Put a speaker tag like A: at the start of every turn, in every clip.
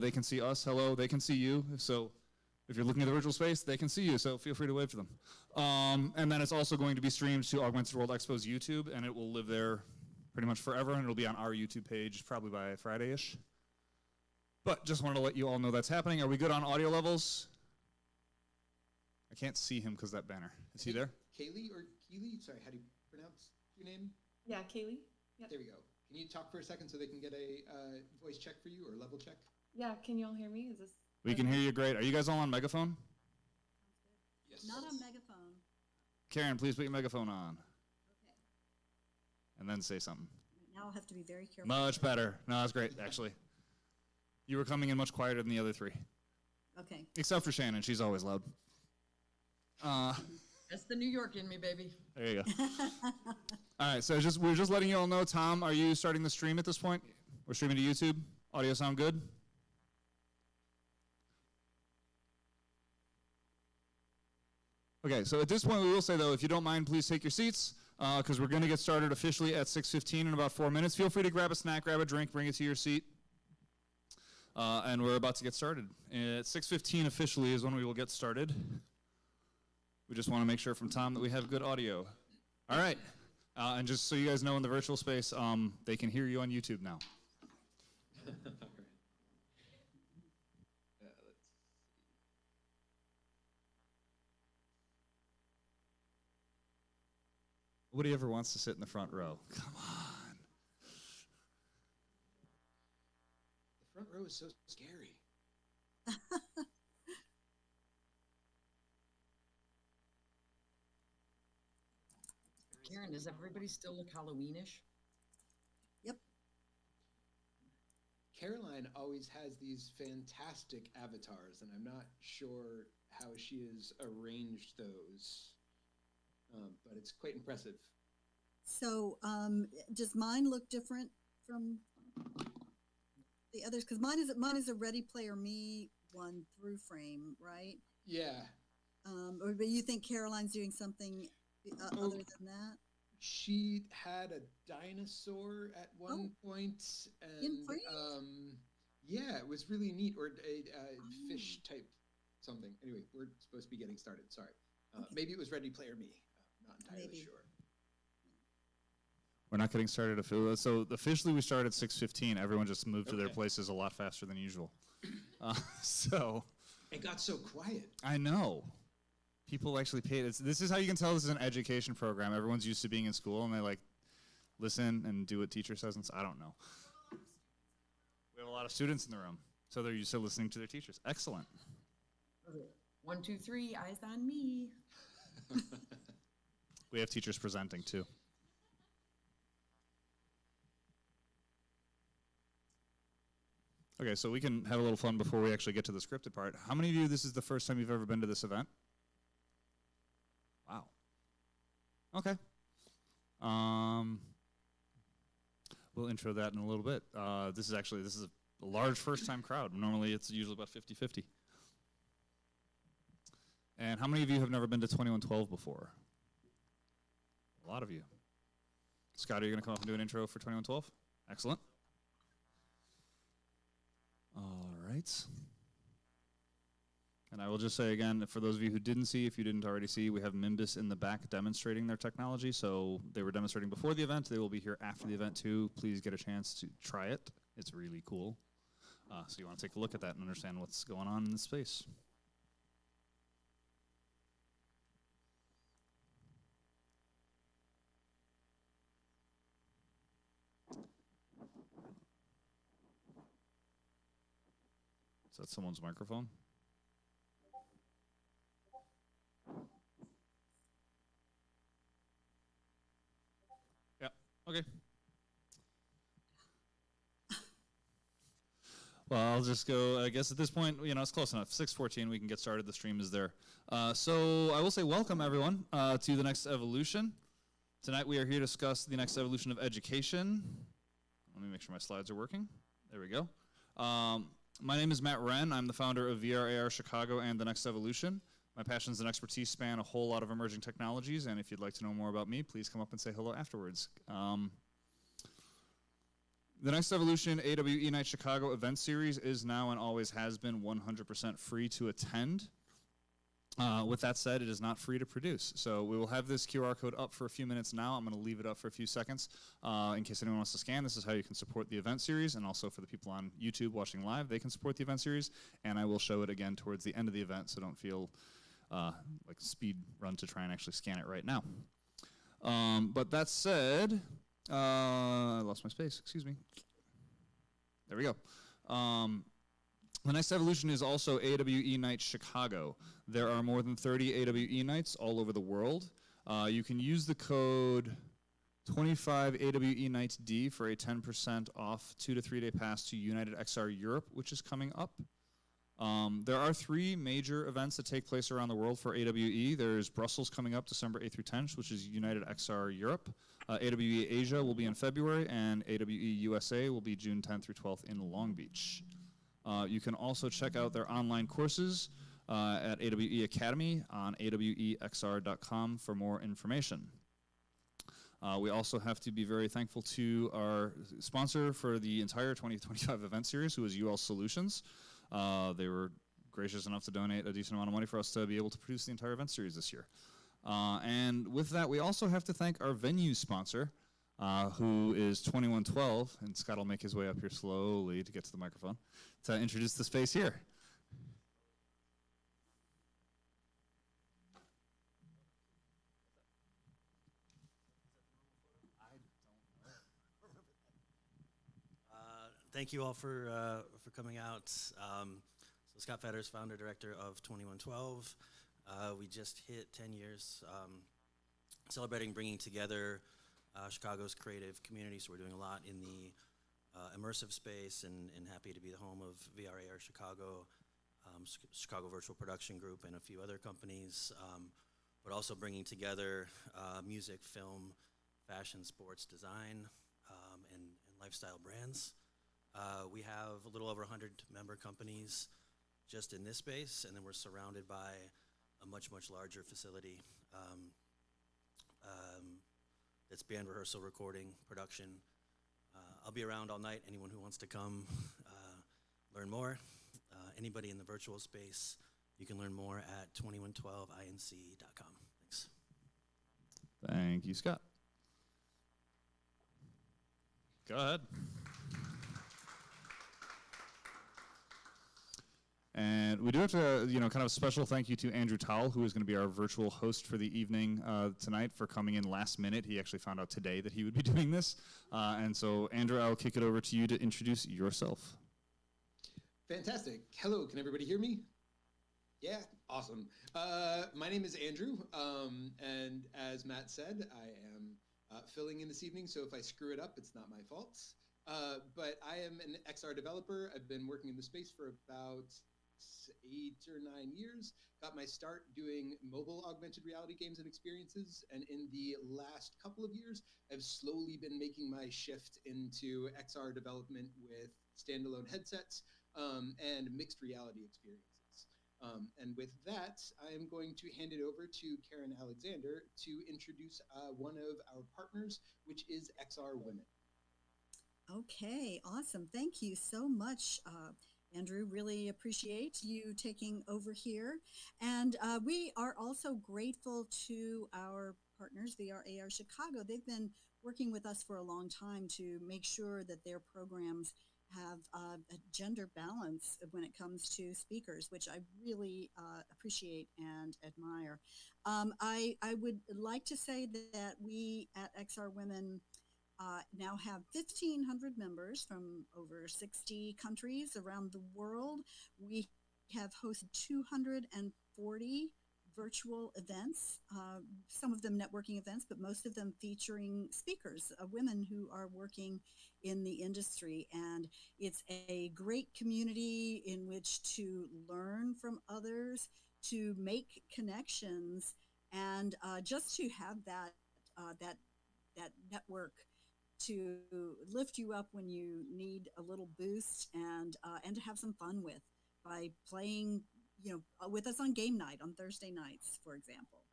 A: They can see us, hello, they can see you. So if you're looking at the virtual space, they can see you, so feel free to wave to them. And then it's also going to be streamed to Augmented World Expo's YouTube, and it will live there pretty much forever, and it'll be on our YouTube page probably by Friday-ish. But just wanted to let you all know that's happening. Are we good on audio levels? I can't see him because that banner. Is he there?
B: Kaylee or Keely? Sorry, how do you pronounce your name?
C: Yeah, Kaylee. Yep.
B: There we go. Can you talk for a second so they can get a voice check for you or level check?
C: Yeah, can you all hear me? Is this?
A: We can hear you great. Are you guys all on megaphone?
B: Yes.
D: Not on megaphone.
A: Karen, please put your megaphone on.
D: Okay.
A: And then say something.
D: Now I'll have to be very careful.
A: Much better. No, that's great, actually. You were coming in much quieter than the other three.
D: Okay.
A: Except for Shannon, she's always loud.
E: That's the New York in me, baby.
A: There you go. All right, so we're just letting you all know. Tom, are you starting the stream at this point? We're streaming to YouTube. Audio sound good? Okay, so at this point we will say, though, if you don't mind, please take your seats, because we're going to get started officially at 6:15 in about 4 minutes. Feel free to grab a snack, grab a drink, bring it to your seat. And we're about to get started. At 6:15 officially is when we will get started. We just want to make sure from Tom that we have good audio. All right. And just so you guys know, in the virtual space, they can hear you on YouTube now. Nobody ever wants to sit in the front row. Come on.
B: The front row is so scary.
E: Karen, does everybody still look Halloweenish?
D: Yep.
B: Caroline always has these fantastic avatars, and I'm not sure how she has arranged those, but it's quite impressive.
D: So does mine look different from the others? Because mine is a Ready Player Me one through frame, right?
B: Yeah.
D: But you think Caroline's doing something other than that?
B: She had a dinosaur at one point, and
D: In frame?
B: yeah, it was really neat, or a fish type something. Anyway, we're supposed to be getting started. Sorry,
D: Okay.
B: maybe it was Ready Player Me. Not entirely
D: Maybe.
B: sure.
A: We're not getting started. So officially we start at 6:15. Everyone just moved to their
B: Okay.
A: places a lot faster than usual. So
B: It got so quiet.
A: I know. People actually pay. This is how you can tell this is an education program. Everyone's used to being in school, and they like listen and do what teacher says. And I don't know. We have a lot of students in the room, so they're used to listening to their teachers. Excellent.
E: 1, 2, 3, eyes on me.
A: We have teachers presenting too. Okay, so we can have a little fun before we actually get to the scripted part. How many of you, this is the first time you've ever been to this event? Wow. Okay. We'll intro that in a little bit. This is a large first-time crowd. Normally it's usually about 50-50. And how many of you have never been to 2112 before? A lot of you. Scott, are you going to come up and do an intro for 2112? Excellent. All right. And I will just say again, for those of you who didn't see, if you didn't already see, we have Mimbus in the back demonstrating their technology. So they were demonstrating before the event. They will be here after the event too. Please get a chance to try it. It's really cool. So you want to take a look at that and understand what's going on in the space. Is that someone's microphone? Yeah, okay. Well, I'll just go, I guess at this point, it's close enough. 6:14, we can get started. The stream is there. So I will say welcome, everyone, to the next evolution. Tonight we are here to discuss the next evolution of education. Let me make sure my slides are working. There we go. My name is Matt Wren. I'm the founder of VR AR Chicago and The Next Evolution. My passions and expertise span a whole lot of emerging technologies, and if you'd like to know more about me, please come up and say hello afterwards. The next evolution, AWE Nite Chicago event series, is now and always has been 100% free to attend. With that said, it is not free to produce. So we will have this QR code up for a few minutes now. I'm going to leave it up for a few seconds in case anyone wants to scan. This is how you can support the event series, and also for the people on YouTube watching live, they can support the event series. And I will show it again towards the end of the event, so don't feel like a speed run to try and actually scan it right now. But that said, I lost my space, excuse me. There we go. The next evolution is also AWE Nite Chicago. There are more than 30 AWE Nights all over the world. You can use the code 25 AWE Night D for a 10% off 2 to 3 day pass to United XR Europe, which is coming up. There are 3 major events that take place around the world for AWE. There's Brussels coming up December 8th through 10th, which is United XR Europe. AWE Asia will be in February, and AWE USA will be June 10th through 12th in Long Beach. You can also check out their online courses at AWE Academy on awexr.com for more information. We also have to be very thankful to our sponsor for the entire 2025 event series, who is UL Solutions. They were gracious enough to donate a decent amount of money for us to be able to produce the entire event series this year. And with that, we also have to thank our venue sponsor, who is 2112, and Scott will make his way up here slowly to get to the microphone, to introduce the space here.
F: Thank you all for coming out. So Scott Fetters, founder, director of 2112. We just hit 10 years celebrating bringing together Chicago's creative community. So we're doing a lot in the immersive space, and happy to be the home of VR Chicago, Chicago Virtual Production Group, and a few other companies, but also bringing together music, film, fashion, sports, design, and lifestyle brands. We have a little over 100 member companies just in this space, and then we're surrounded by a much, much larger facility that's band rehearsal, recording, production. I'll be around all night. Anyone who wants to come learn more, anybody in the virtual space, you can learn more at 2112inc.com. Thanks.
A: Thank you, Scott. Go ahead. And we do have to, kind of a special thank you to Andrew Towle, who is going to be our virtual host for the evening tonight, for coming in last minute. He actually found out today that he would be doing this. And so, Andrew, I'll kick it over to you to introduce yourself.
B: Fantastic. Hello, can everybody hear me? Yeah, awesome. My name is Andrew, and as Matt said, I am filling in this evening, so if I screw it up, it's not my fault. But I am an XR developer. I've been working in the space for about 8 or 9 years. Got my start doing mobile augmented reality games and experiences, and in the last couple of years, I've slowly been making my shift into XR development with standalone headsets and mixed reality experiences. And with that, I am going to hand it over to Karen Alexander to introduce one of our partners, which is XR Women.
D: Okay, awesome. Thank you so much, Andrew. Really appreciate you taking over here. And we are also grateful to our partners, VR AR Chicago. They've been working with us for a long time to make sure that their programs have a gender balance when it comes to speakers, which I really appreciate and admire. I would like to say that we at XR Women now have 1,500 members from over 60 countries around the world. We have hosted 240 virtual events, some of them networking events, but most of them featuring speakers, women who are working in the industry. And it's a great community in which to learn from others, to make connections, and just to have that network to lift you up when you need a little boost, and to have some fun with by playing, with us on game night on Thursday nights, for example.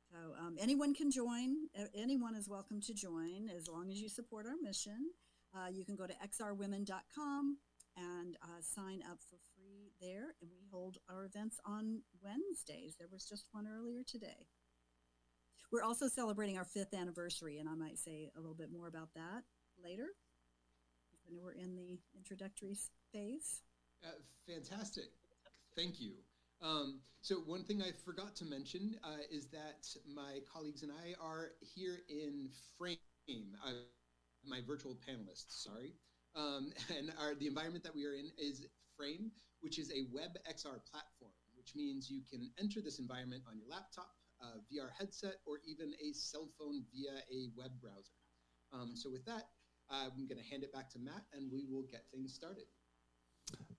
D: So anyone can join. Anyone is welcome to join as long as you support our mission. You can go to xrwomen.com and sign up for free there. And we hold our events on Wednesdays. There was just one earlier today. We're also celebrating our 5th anniversary, and I might say a little bit more about that later. I know we're in the introductory phase.
B: Fantastic. Thank you. So one thing I forgot to mention is that my colleagues and I are here in Frame, my virtual panelists, sorry. And the environment that we are in is Frame, which is a web XR platform, which means you can enter this environment on your laptop, VR headset, or even a cell phone via a web browser. So with that, I'm going to hand it back to Matt, and we will get things started.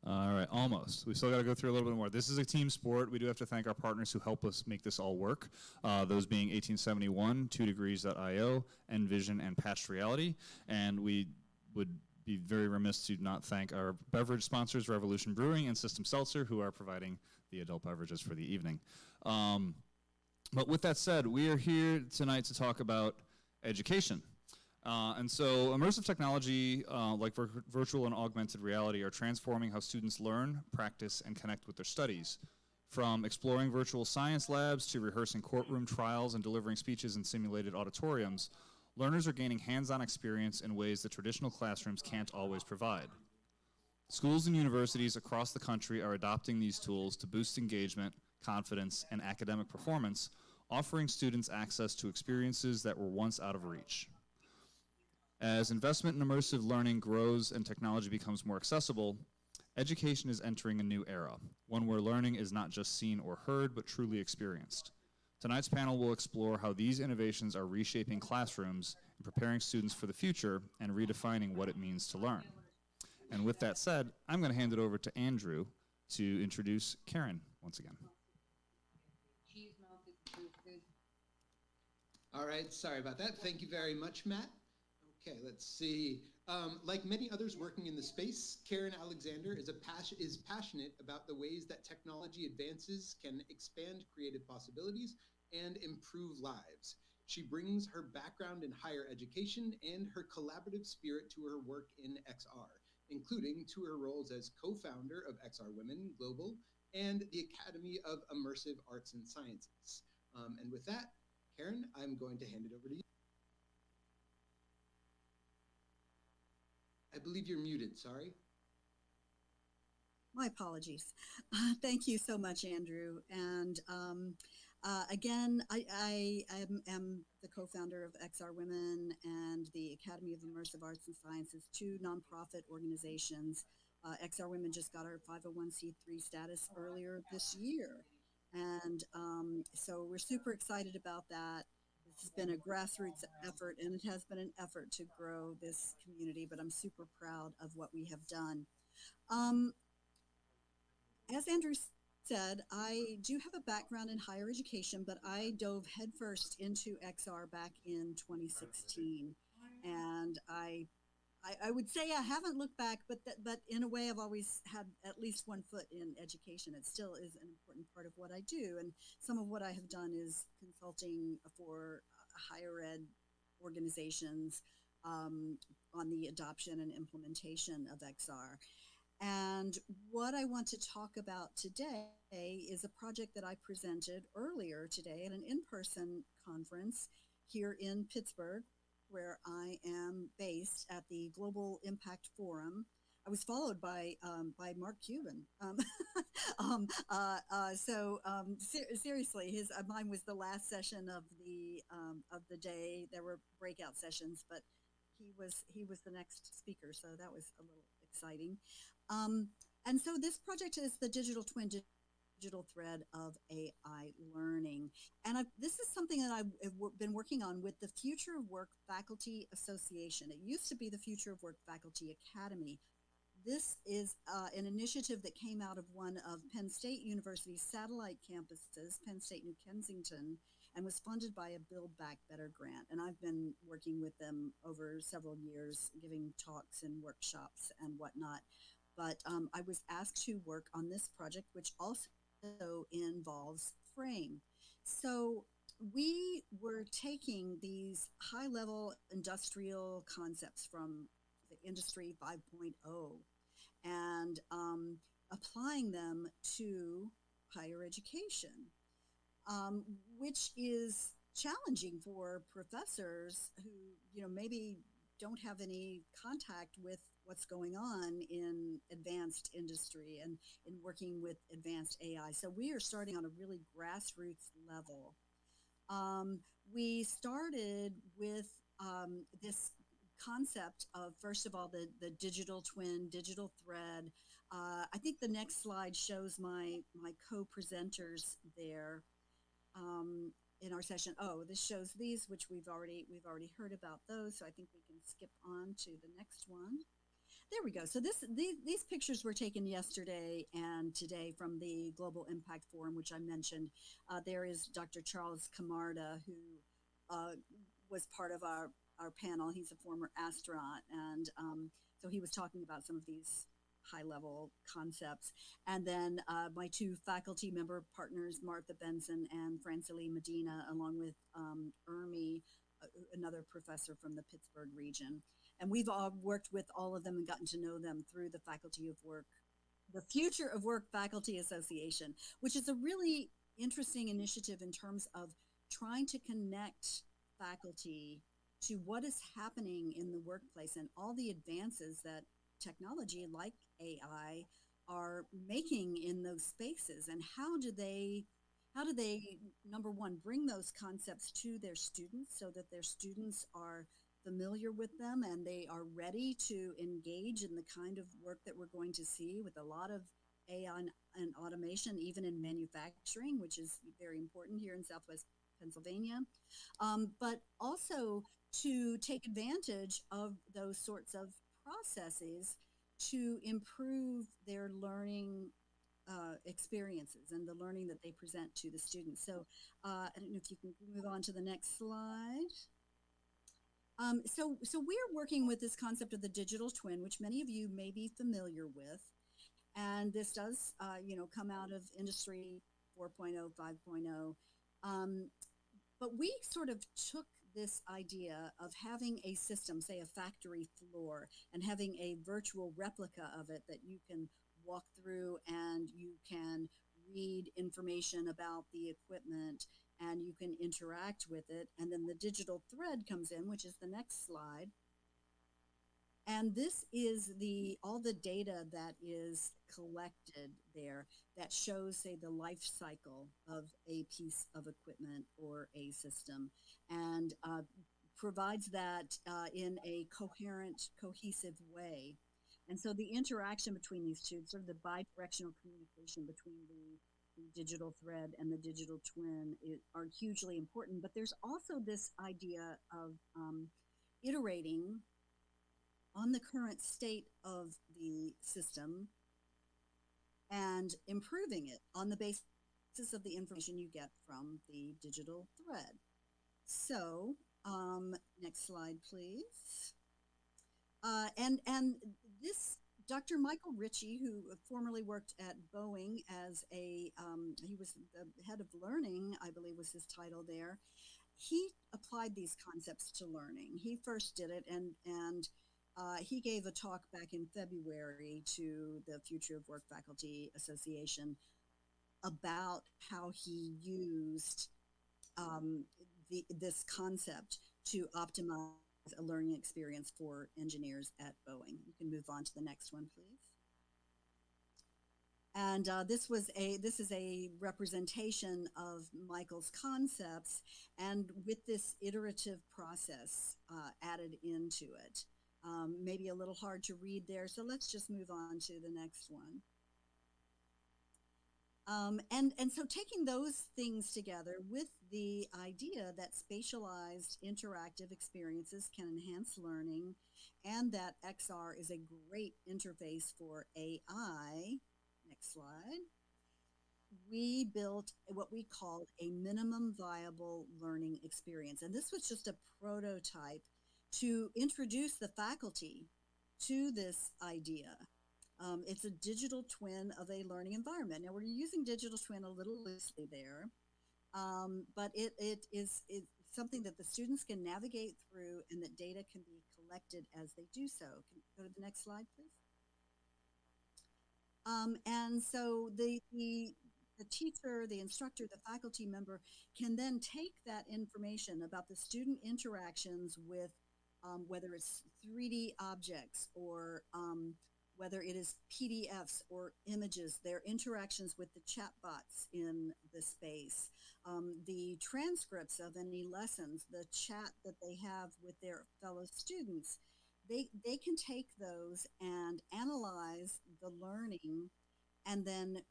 A: All right, almost. We still got to go through a little bit more. This is a team sport. We do have to thank our partners who help us make this all work. Those being 1871, 2degrees.io, Envision, and Patched Reality. And we would be very remiss to not thank our beverage sponsors, Revolution Brewing and System Seltzer, who are providing the adult beverages for the evening. But with that said, we are here tonight to talk about education. And so immersive technology, like virtual and augmented reality, are transforming how students learn, practice, and connect with their studies. From exploring virtual science labs to rehearsing courtroom trials and delivering speeches in simulated auditoriums, learners are gaining hands-on experience in ways that traditional classrooms can't always provide. Schools and universities across the country are adopting these tools to boost engagement, confidence, and academic performance, offering students access to experiences that were once out of reach. As investment in immersive learning grows and technology becomes more accessible, education is entering a new era, one where learning is not just seen or heard, but truly experienced. Tonight's panel will explore how these innovations are reshaping classrooms and preparing students for the future and redefining what it means to learn. And with that said, I'm going to hand it over to Andrew to introduce Karen once again.
B: All right, sorry about that. Thank you very much, Matt. Okay, let's see. Like many others working in the space, Karen Alexander is passionate about the ways that technology advances can expand creative possibilities and improve lives. She brings her background in higher education and her collaborative spirit to her work in XR, including to her roles as co-founder of XR Women Global and the Academy of Immersive Arts and Sciences. And with that, Karen, I'm going to hand it over to you. I believe you're muted, sorry.
D: My apologies. Thank you so much, Andrew. And again, I am the co-founder of XR Women and the Academy of Immersive Arts and Sciences, 2 nonprofit organizations. XR Women just got our 501c3 status earlier this year. And so we're super excited about that. This has been a grassroots effort, and it has been an effort to grow this community, but I'm super proud of what we have done. As Andrew said, I do have a background in higher education, but I dove headfirst into XR back in 2016. And I would say I haven't looked back, but in a way I've always had at least one foot in education. It still is an important part of what I do. And some of what I have done is consulting for higher ed organizations on the adoption and implementation of XR. And what I want to talk about today is a project that I presented earlier today at an in-person conference here in Pittsburgh, where I am based at the Global Impact Forum. I was followed by Mark Cuban. Seriously, mine was the last session of the day. There were breakout sessions, but he was the next speaker, so that was a little exciting. And so this project is the digital twin, digital thread of AI learning. And this is something that I've been working on with the Future of Work Faculty Association. It used to be the Future of Work Faculty Academy. This is an initiative that came out of one of Penn State University's satellite campuses, Penn State New Kensington, and was funded by a Build Back Better grant. And I've been working with them over several years, giving talks and workshops and whatnot. But I was asked to work on this project, which also involves Frame. So we were taking these high-level industrial concepts from the Industry 5.0 and applying them to higher education, which is challenging for professors who, maybe don't have any contact with what's going on in advanced industry and in working with advanced AI. So we are starting on a really grassroots level. We started with this concept of, first of all, the digital twin, digital thread. I think the next slide shows my co-presenters there in our session. Oh, this shows these, which we've already heard about those. So I think we can skip on to the next one. There we go. So these pictures were taken yesterday and today from the Global Impact Forum, which I mentioned. There is Dr. Charles Camarda, who was part of our panel. He's a former astronaut, and so he was talking about some of these high-level concepts. And then my two faculty member partners, Martha Benson and Francily Medina, along with Ermi, another professor from the Pittsburgh region. And we've all worked with all of them and gotten to know them through the Faculty of Work, the Future of Work Faculty Association, which is a really interesting initiative in terms of trying to connect faculty to what is happening in the workplace and all the advances that technology like AI are making in those spaces, and how do they number one, bring those concepts to their students so that their students are familiar with them and they are ready to engage in the kind of work that we're going to see with a lot of AI and automation, even in manufacturing, which is very important here in Southwest Pennsylvania, but also to take advantage of those sorts of processes to improve their learning experiences and the learning that they present to the students. So I don't know if you can move on to the next slide. So we're working with this concept of the digital twin, which many of you may be familiar with. And this does, come out of Industry 4.0, 5.0. But we sort of took this idea of having a system, say a factory floor, and having a virtual replica of it that you can walk through and you can read information about the equipment and you can interact with it. And then the digital thread comes in, which is the next slide. And this is all the data that is collected there that shows, say, the life cycle of a piece of equipment or a system, and provides that in a coherent, cohesive way. And so the interaction between these two, sort of the bi-directional communication between the digital thread and the digital twin are hugely important. But there's also this idea of iterating on the current state of the system and improving it on the basis of the information you get from the digital thread. So next slide, please. And this Dr. Michael Ritchie, who formerly worked at Boeing as he was the head of learning, I believe was his title there. He applied these concepts to learning. He first did it, and he gave a talk back in February to the Future of Work Faculty Association about how he used this concept to optimize a learning experience for engineers at Boeing. You can move on to the next one, please. And this is a representation of Michael's concepts, and with this iterative process added into it. Maybe a little hard to read there, so let's just move on to the next one. And so taking those things together with the idea that spatialized interactive experiences can enhance learning, and that XR is a great interface for AI. Next slide. We built what we called a minimum viable learning experience. And this was just a prototype to introduce the faculty to this idea. It's a digital twin of a learning environment. Now, we're using digital twin a little loosely there, but it is something that the students can navigate through and that data can be collected as they do so. Can you go to the next slide, please? And so the teacher, the instructor, the faculty member can then take that information about the student interactions with whether it's 3D objects or whether it is PDFs or images, their interactions with the chatbots in the space, the transcripts of any lessons, the chat that they have with their fellow students. They can take those and analyze the learning and then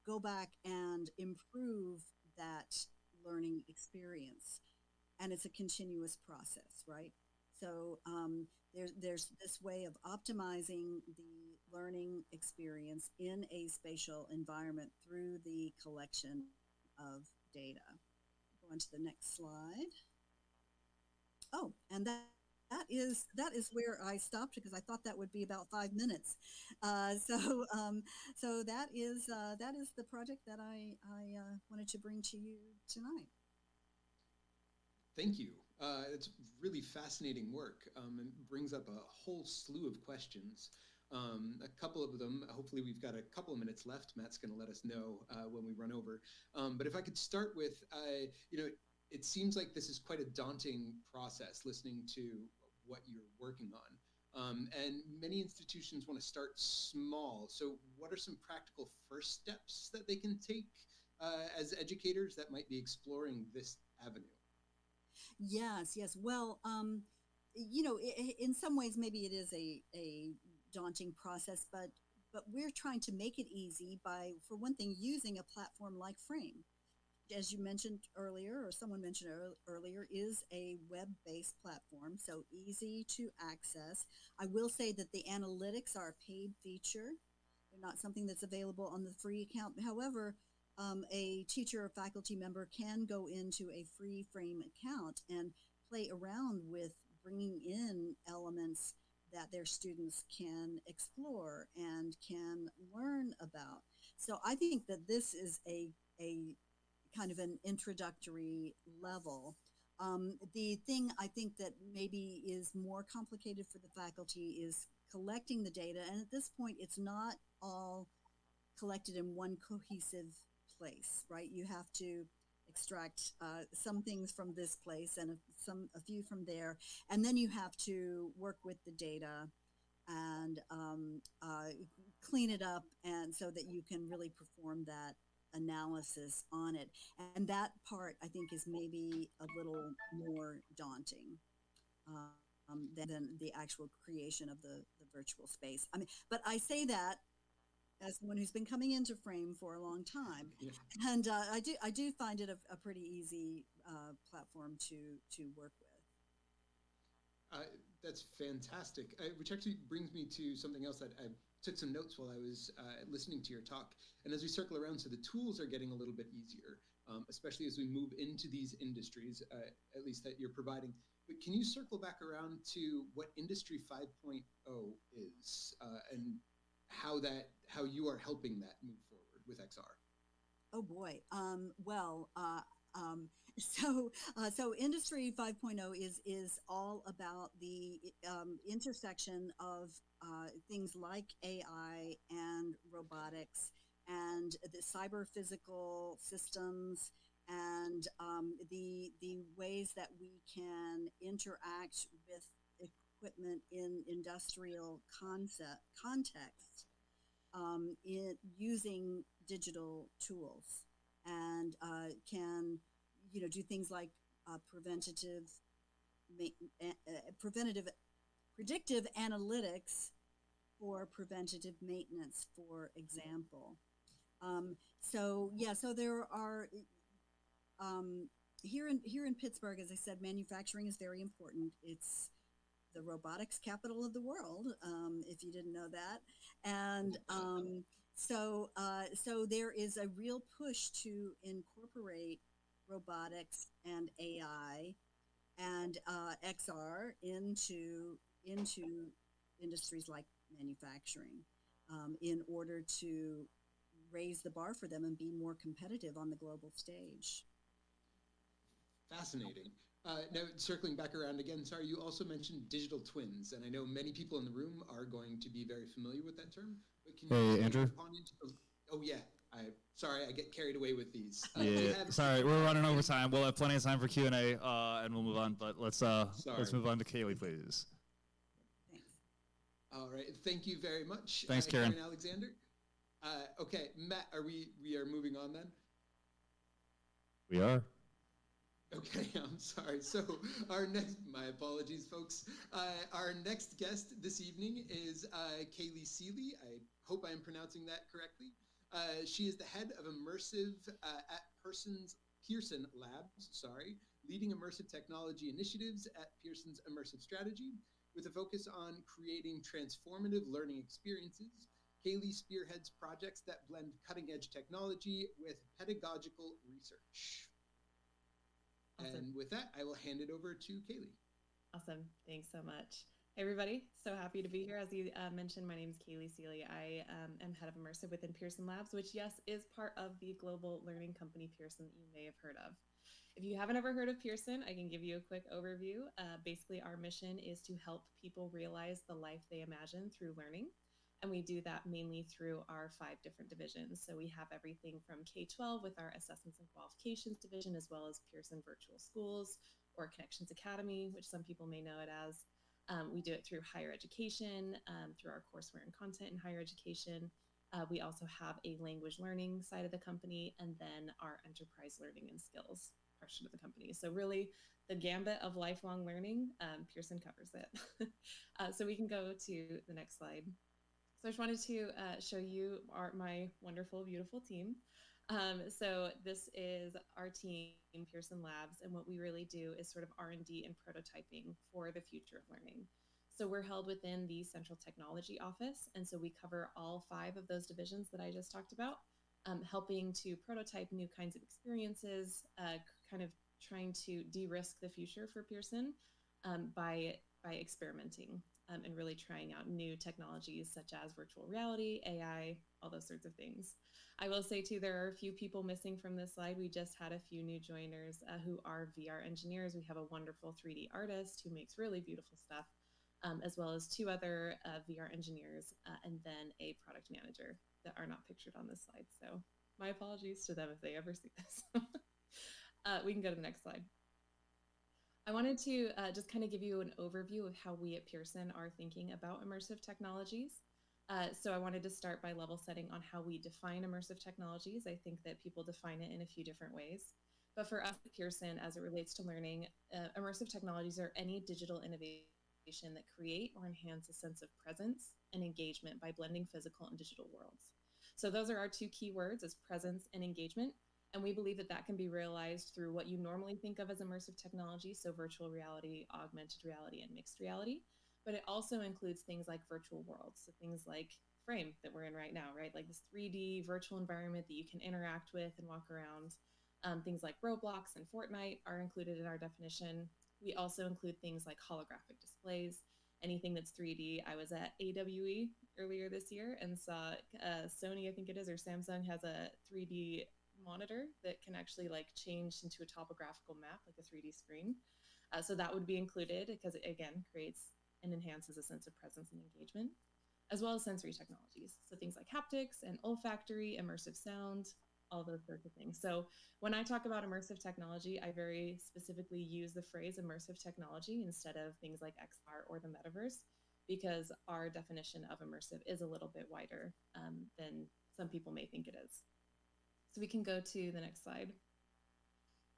D: go back and improve that learning experience. And it's a continuous process, right? So there's this way of optimizing the learning experience in a spatial environment through the collection of data. Go on to the next slide. Oh, and that is where I stopped because I thought that would be about 5 minutes. So that is the project that I wanted to bring to you tonight.
B: Thank you. It's really fascinating work and brings up a whole slew of questions. A couple of them, hopefully we've got a couple of minutes left. Matt's going to let us know when we run over. But if I could start with, it seems like this is quite a daunting process listening to what you're working on. And many institutions want to start small. So what are some practical first steps that they can take as educators that might be exploring this avenue?
D: Yes. Well, in some ways, maybe it is a daunting process, but we're trying to make it easy by, for one thing, using a platform like Frame. As you mentioned earlier, or someone mentioned earlier, is a web-based platform, so easy to access. I will say that the analytics are a paid feature. They're not something that's available on the free account. However, a teacher or faculty member can go into a free Frame account and play around with bringing in elements that their students can explore and can learn about. So I think that this is a kind of an introductory level. The thing I think that maybe is more complicated for the faculty is collecting the data. And at this point, it's not all collected in one cohesive place, right? You have to extract some things from this place and a few from there, and then you have to work with the data and clean it up, and so that you can really perform that analysis on it. And that part, I think, is maybe a little more daunting than the actual creation of the virtual space. I mean, but I say that as someone who's been coming into Frame for a long time, yeah. And I do find it a pretty easy platform to work with.
B: That's fantastic, which actually brings me to something else that I took some notes while I was listening to your talk. And as we circle around, so the tools are getting a little bit easier, especially as we move into these industries, at least that you're providing. But can you circle back around to what Industry 5.0 is and how you are helping that move forward with XR?
D: Oh boy. So Industry 5.0 is all about the intersection of things like AI and robotics and the cyber physical systems and the ways that we can interact with equipment in industrial context using digital tools, and can do things like predictive analytics for preventative maintenance, for example. So there are here in Pittsburgh, as I said, manufacturing is very important. It's the robotics capital of the world, if you didn't know that. And so there is a real push to incorporate robotics and AI and XR into industries like manufacturing in order to raise the bar for them and be more competitive on the global stage.
B: Fascinating. Now, circling back around again, sorry, you also mentioned digital twins, and I know many people in the room are going to be very familiar with that term. But can you
A: Hey, Andrew?
B: Oh, yeah. Sorry, I get carried away with these.
A: Yeah, sorry, we're running over time. We'll have plenty of time for Q&A, and we'll move on. But let's move on to Kaylee, please.
D: Thanks.
B: All right, thank you very much.
A: Thanks, Karen.
B: Alexander. Okay, Matt, we are moving on then?
A: We are.
B: Okay, I'm sorry. So my apologies, folks. Our next guest this evening is Kaylee Seeley. I hope I'm pronouncing that correctly. She is the head of Immersive at Pearson Labs, leading immersive technology initiatives at Pearson's Immersive Strategy, with a focus on creating transformative learning experiences. Kaylee spearheads projects that blend cutting-edge technology with pedagogical research.
C: Awesome.
B: And with that, I will hand it over to Kaylee.
C: Awesome. Thanks so much. Hey, everybody. So happy to be here. As you mentioned, my name is Kaylee Seeley. I am head of Immersive within Pearson Labs, which, yes, is part of the global learning company Pearson that you may have heard of. If you haven't ever heard of Pearson, I can give you a quick overview. Basically, our mission is to help people realize the life they imagine through learning. And we do that mainly through our 5 different divisions. So we have everything from K-12 with our Assessments and Qualifications division, as well as Pearson Virtual Schools or Connections Academy, which some people may know it as. We do it through higher education, through our courseware and content in higher education. We also have a language learning side of the company, and then our enterprise learning and skills portion of the company. So really the gambit of lifelong learning, Pearson covers it. So we can go to the next slide. So I just wanted to show you my wonderful, beautiful team. So this is our team, Pearson Labs, and what we really do is sort of R&D and prototyping for the future of learning. So we're held within the Central Technology Office, and so we cover all 5 of those divisions that I just talked about, helping to prototype new kinds of experiences, kind of trying to de-risk the future for Pearson by experimenting. And really trying out new technologies such as virtual reality, AI, all those sorts of things. I will say too, there are a few people missing from this slide. We just had a few new joiners who are VR engineers. We have a wonderful 3D artist who makes really beautiful stuff, as well as 2 other VR engineers, and then a product manager that are not pictured on this slide. So my apologies to them if they ever see this. We can go to the next slide. I wanted to just kind of give you an overview of how we at Pearson are thinking about immersive technologies. So I wanted to start by level setting on how we define immersive technologies. I think that people define it in a few different ways. But for us at Pearson, as it relates to learning, immersive technologies are any digital innovation that create or enhance a sense of presence and engagement by blending physical and digital worlds. So those are our 2 key words, is presence and engagement. And we believe that that can be realized through what you normally think of as immersive technology, so virtual reality, augmented reality, and mixed reality. But it also includes things like virtual worlds, so things like Frame that we're in right now, right? Like this 3D virtual environment that you can interact with and walk around. Things like Roblox and Fortnite are included in our definition. We also include things like holographic displays, anything that's 3D. I was at AWE earlier this year and saw Sony, I think it is, or Samsung has a 3D monitor that can actually like change into a topographical map, like a 3D screen. So that would be included because it, again, creates and enhances a sense of presence and engagement, as well as sensory technologies. So things like haptics and olfactory, immersive sound, all those sorts of things. So when I talk about immersive technology, I very specifically use the phrase immersive technology instead of things like XR or the metaverse, because our definition of immersive is a little bit wider than some people may think it is. So we can go to the next slide.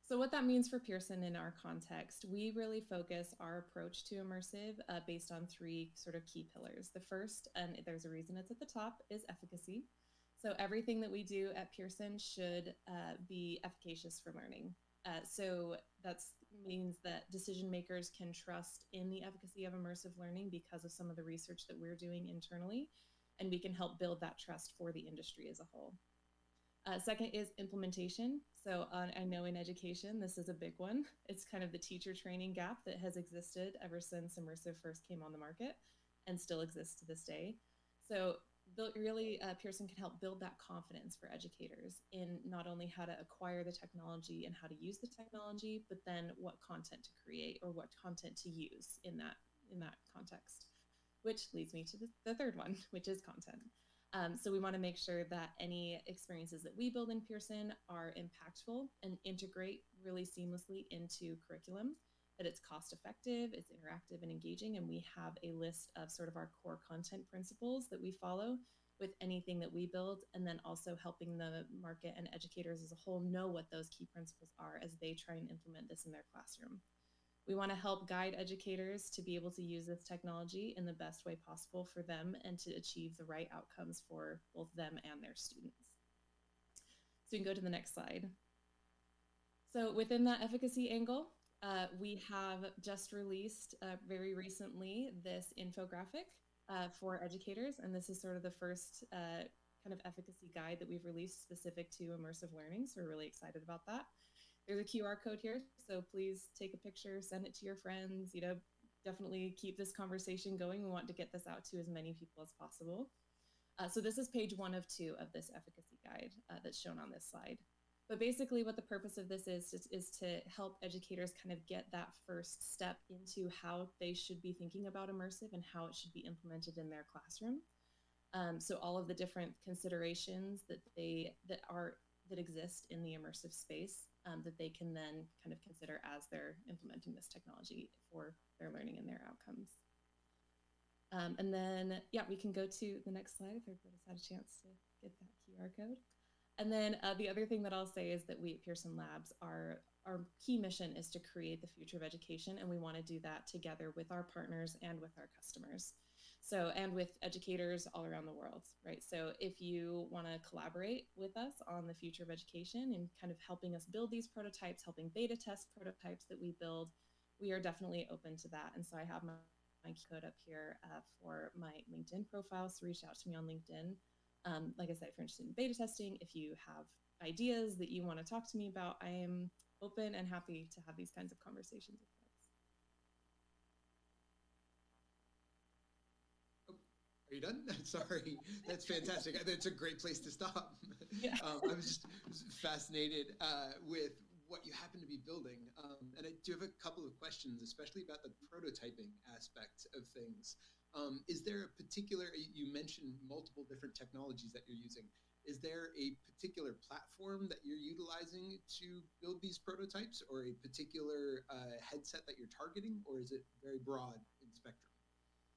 C: So what that means for Pearson in our context, we really focus our approach to immersive based on 3 sort of key pillars. The first, and there's a reason it's at the top, is efficacy. So everything that we do at Pearson should be efficacious for learning. So that means that decision makers can trust in the efficacy of immersive learning because of some of the research that we're doing internally, and we can help build that trust for the industry as a whole. Second is implementation. So I know in education, this is a big one. It's kind of the teacher training gap that has existed ever since immersive first came on the market and still exists to this day. So really, Pearson can help build that confidence for educators in not only how to acquire the technology and how to use the technology, but then what content to create or what content to use in that context. Which leads me to the third one, which is content. So we want to make sure that any experiences that we build in Pearson are impactful and integrate really seamlessly into curriculum, that it's cost effective, it's interactive and engaging, and we have a list of sort of our core content principles that we follow with anything that we build, and then also helping the market and educators as a whole know what those key principles are as they try and implement this in their classroom. We want to help guide educators to be able to use this technology in the best way possible for them and to achieve the right outcomes for both them and their students. So you can go to the next slide. So within that efficacy angle, we have just released very recently this infographic for educators, and this is sort of the first kind of efficacy guide that we've released specific to immersive learning, so we're really excited about that. There's a QR code here, so please take a picture, send it to your friends, definitely keep this conversation going. We want to get this out to as many people as possible. So this is page 1 of 2 of this efficacy guide that's shown on this slide. But basically what the purpose of this is to help educators kind of get that first step into how they should be thinking about immersive and how it should be implemented in their classroom. So all of the different considerations that exist in the immersive space that they can then kind of consider as they're implementing this technology for their learning and their outcomes. And then, yeah, we can go to the next slide if everybody's had a chance to get that QR code. And then the other thing that I'll say is that we at Pearson Labs, our key mission is to create the future of education, and we want to do that together with our partners and with our customers. So, and with educators all around the world, right? So if you want to collaborate with us on the future of education and kind of helping us build these prototypes, helping beta test prototypes that we build, we are definitely open to that. And so I have my code up here for my LinkedIn profile, so reach out to me on LinkedIn. Like I said, if you're interested in beta testing, if you have ideas that you want to talk to me about, I am open and happy to have these kinds of conversations with folks.
B: Are you done? Sorry, that's fantastic. That's a great place to stop.
C: Yeah.
B: I was just fascinated with what you happen to be building. And I do have a couple of questions, especially about the prototyping aspect of things. Is there a particular, you mentioned multiple different technologies that you're using. Is there a particular platform that you're utilizing to build these prototypes, or a particular headset that you're targeting, or is it very broad in spectrum?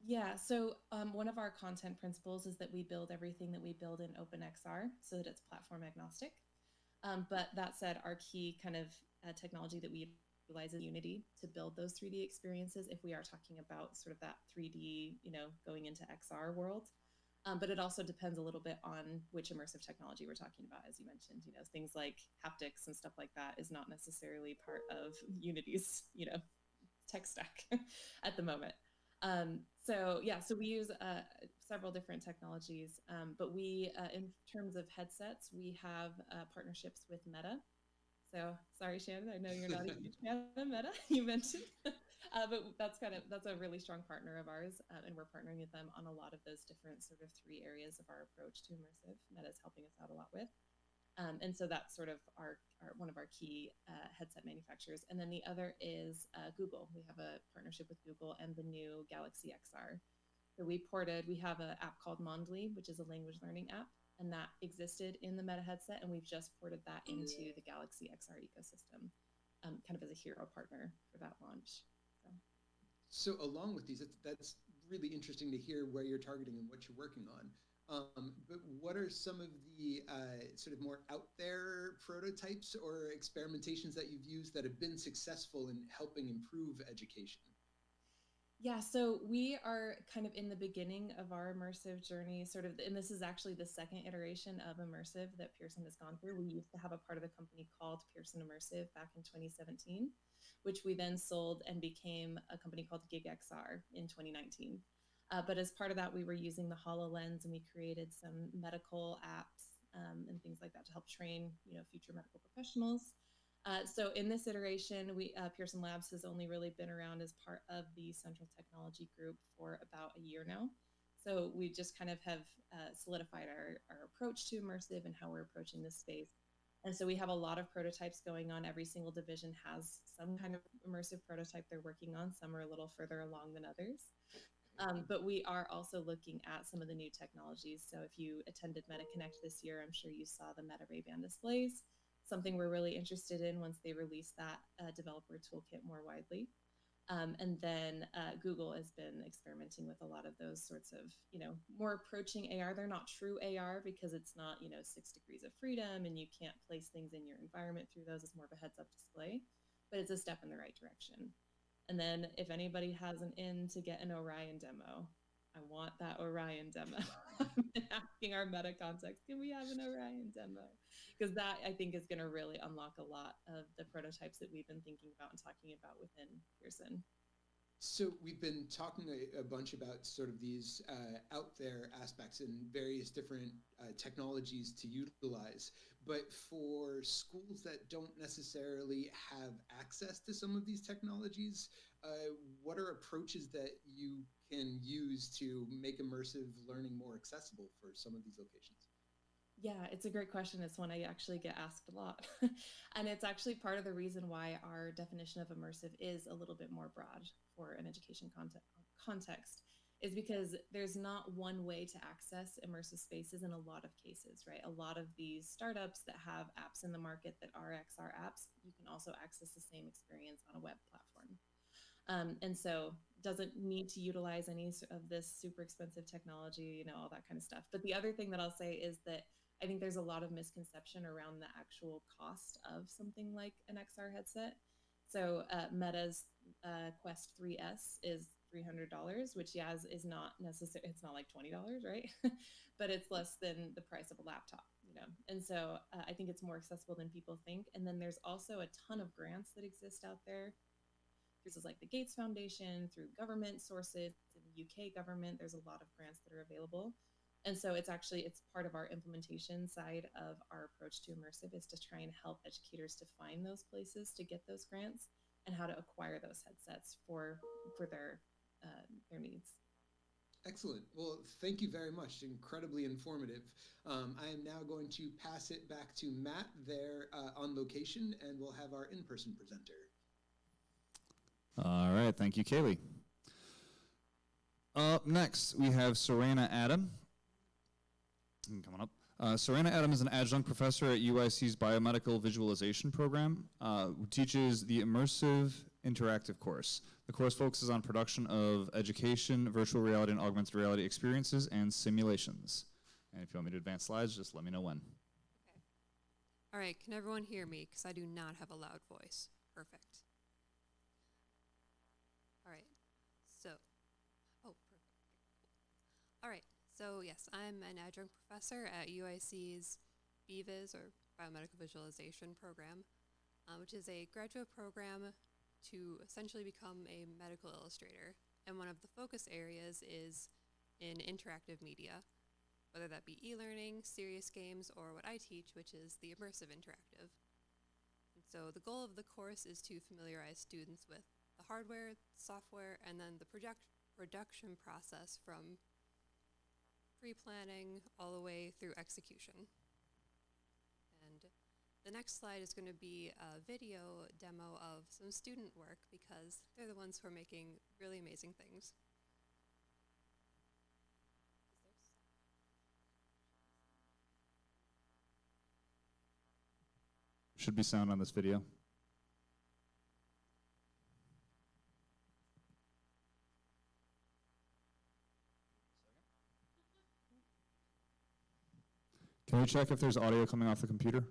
C: Yeah, so one of our content principles is that we build everything that we build in OpenXR so that it's platform agnostic. But that said, our key kind of technology that we utilize is Unity to build those 3D experiences if we are talking about sort of that 3D, going into XR world. But it also depends a little bit on which immersive technology we're talking about. As you mentioned, things like haptics and stuff like that is not necessarily part of Unity's, tech stack at the moment. So we use several different technologies, but we, in terms of headsets, we have partnerships with Meta. So sorry, Shannon, I know you're not a huge fan of Meta, you mentioned, but that's a really strong partner of ours, and we're partnering with them on a lot of those different sort of 3 areas of our approach to immersive. Meta's helping us out a lot with. And so that's sort of our one of our key headset manufacturers. And then the other is Google. We have a partnership with Google and the new Galaxy XR. So we have an app called Mondly, which is a language learning app, and that existed in the Meta headset, and we've just ported that into the Galaxy XR ecosystem, kind of as a hero partner for that launch.
B: So along with these, that's really interesting to hear where you're targeting and what you're working on. But what are some of the sort of more out there prototypes or experimentations that you've used that have been successful in helping improve education?
C: Yeah, so we are kind of in the beginning of our immersive journey, and this is actually the second iteration of immersive that Pearson has gone through. We used to have a part of the company called Pearson Immersive back in 2017, which we then sold and became a company called GigXR in 2019. But as part of that, we were using the HoloLens, and we created some medical apps and things like that to help train, future medical professionals. So in this iteration, Pearson Labs has only really been around as part of the Central Technology Group for about a year now. So we just kind of have solidified our approach to immersive and how we're approaching this space. And so we have a lot of prototypes going on. Every single division has some kind of immersive prototype they're working on. Some are a little further along than others. But we are also looking at some of the new technologies. So if you attended MetaConnect this year, I'm sure you saw the Meta Ray-Ban displays, something we're really interested in once they release that developer toolkit more widely. And then Google has been experimenting with a lot of those sorts of, more approaching AR. They're not true AR because it's not, 6 degrees of freedom and you can't place things in your environment through those. It's more of a heads up display, but it's a step in the right direction. And then if anybody has an in to get an Orion demo, I want that Orion demo. I've been asking our meta contacts, can we have an Orion demo? Because that, I think, is going to really unlock a lot of the prototypes that we've been thinking about and talking about within Pearson.
B: So we've been talking a bunch about sort of these out there aspects and various different technologies to utilize. But for schools that don't necessarily have access to some of these technologies, what are approaches that you can use to make immersive learning more accessible for some of these locations?
C: Yeah, it's a great question. It's one I actually get asked a lot. And it's actually part of the reason why our definition of immersive is a little bit more broad for an education context, is because there's not one way to access immersive spaces in a lot of cases, right? A lot of these startups that have apps in the market that are XR apps, you can also access the same experience on a web platform. And so doesn't need to utilize any of this super expensive technology, all that kind of stuff. But the other thing that I'll say is that I think there's a lot of misconception around the actual cost of something like an XR headset. So Meta's Quest 3S is $300, which is not necessary. It's not like $20, right? But it's less than the price of a laptop, And so I think it's more accessible than people think. And then there's also a ton of grants that exist out there. This is like the Gates Foundation, through government sources, in the UK government, there's a lot of grants that are available. And so it's part of our implementation side of our approach to immersive, is to try and help educators to find those places to get those grants and how to acquire those headsets for their needs.
B: Excellent. Well, thank you very much. Incredibly informative. I am now going to pass it back to Matt there on location, and we'll have our in-person presenter.
A: All right, thank you, Kaylee. Up next, we have Serena Adam. Coming up. Serena Adam is an adjunct professor at UIC's Biomedical Visualization Program, who teaches the Immersive Interactive course. The course focuses on production of education, virtual reality, and augmented reality experiences and simulations. And if you want me to advance slides, just let me know when.
G: Okay. All right, can everyone hear me? Because I do not have a loud voice. Perfect. All right, perfect. All right, so yes, I'm an adjunct professor at UIC's BVIS, or Biomedical Visualization Program, which is a graduate program to essentially become a medical illustrator. And one of the focus areas is in interactive media, whether that be e-learning, serious games, or what I teach, which is the immersive interactive. And so the goal of the course is to familiarize students with the hardware, software, and then the production process from pre-planning all the way through execution. And the next slide is going to be a video demo of some student work, because they're the ones who are making really amazing things.
A: Should be sound on this video. Can we check if there's audio coming off the computer?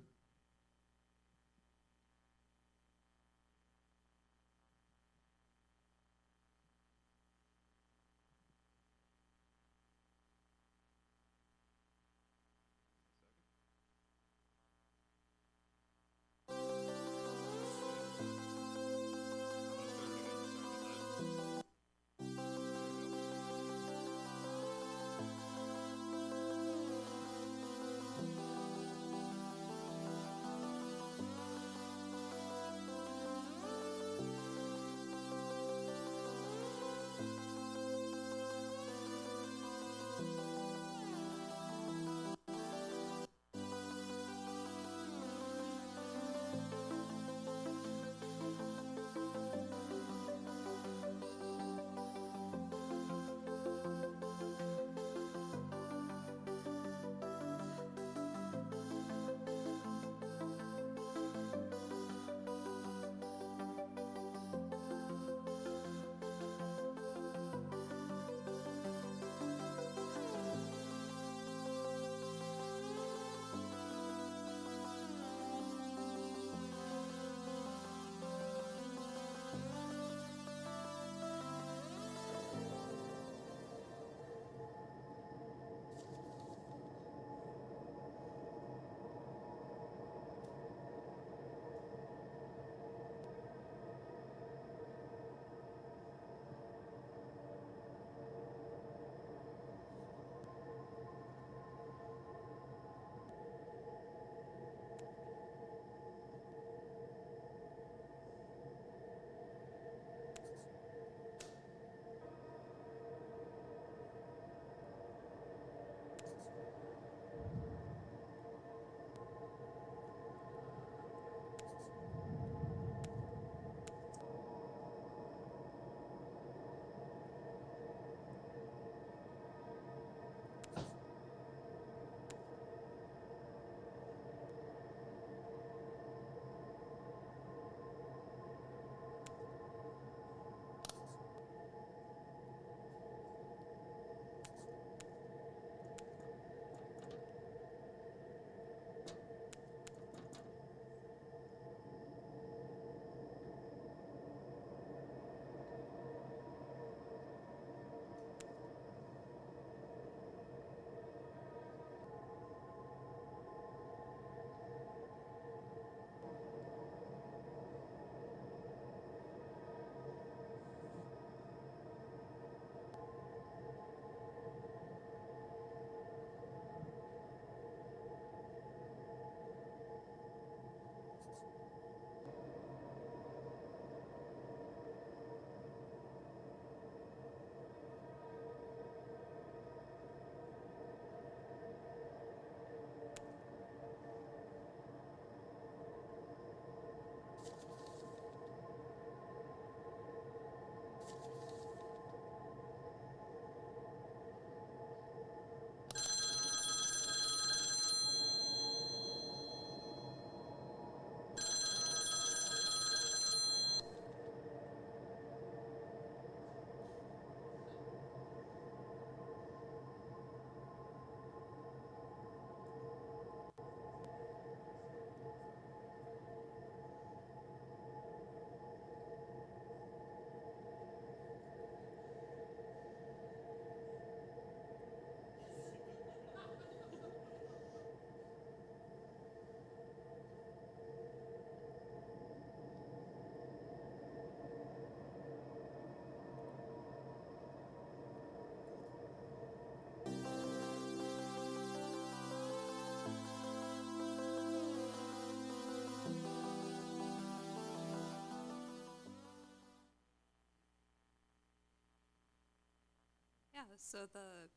G: Yeah, so the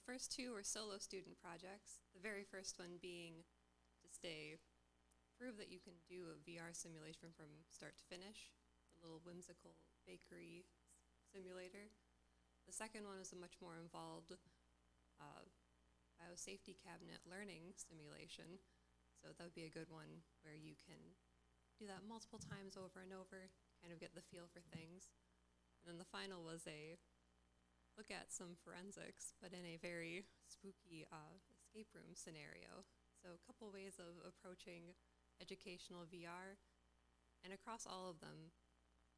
G: first two were solo student projects. The very first one being just prove that you can do a VR simulation from start to finish, a little whimsical bakery simulator. The second one was a much more involved biosafety cabinet learning simulation. So that would be a good one where you can do that multiple times over and over, kind of get the feel for things. And then the final was a look at some forensics, but in a very spooky escape room scenario. So a couple ways of approaching educational VR. And across all of them,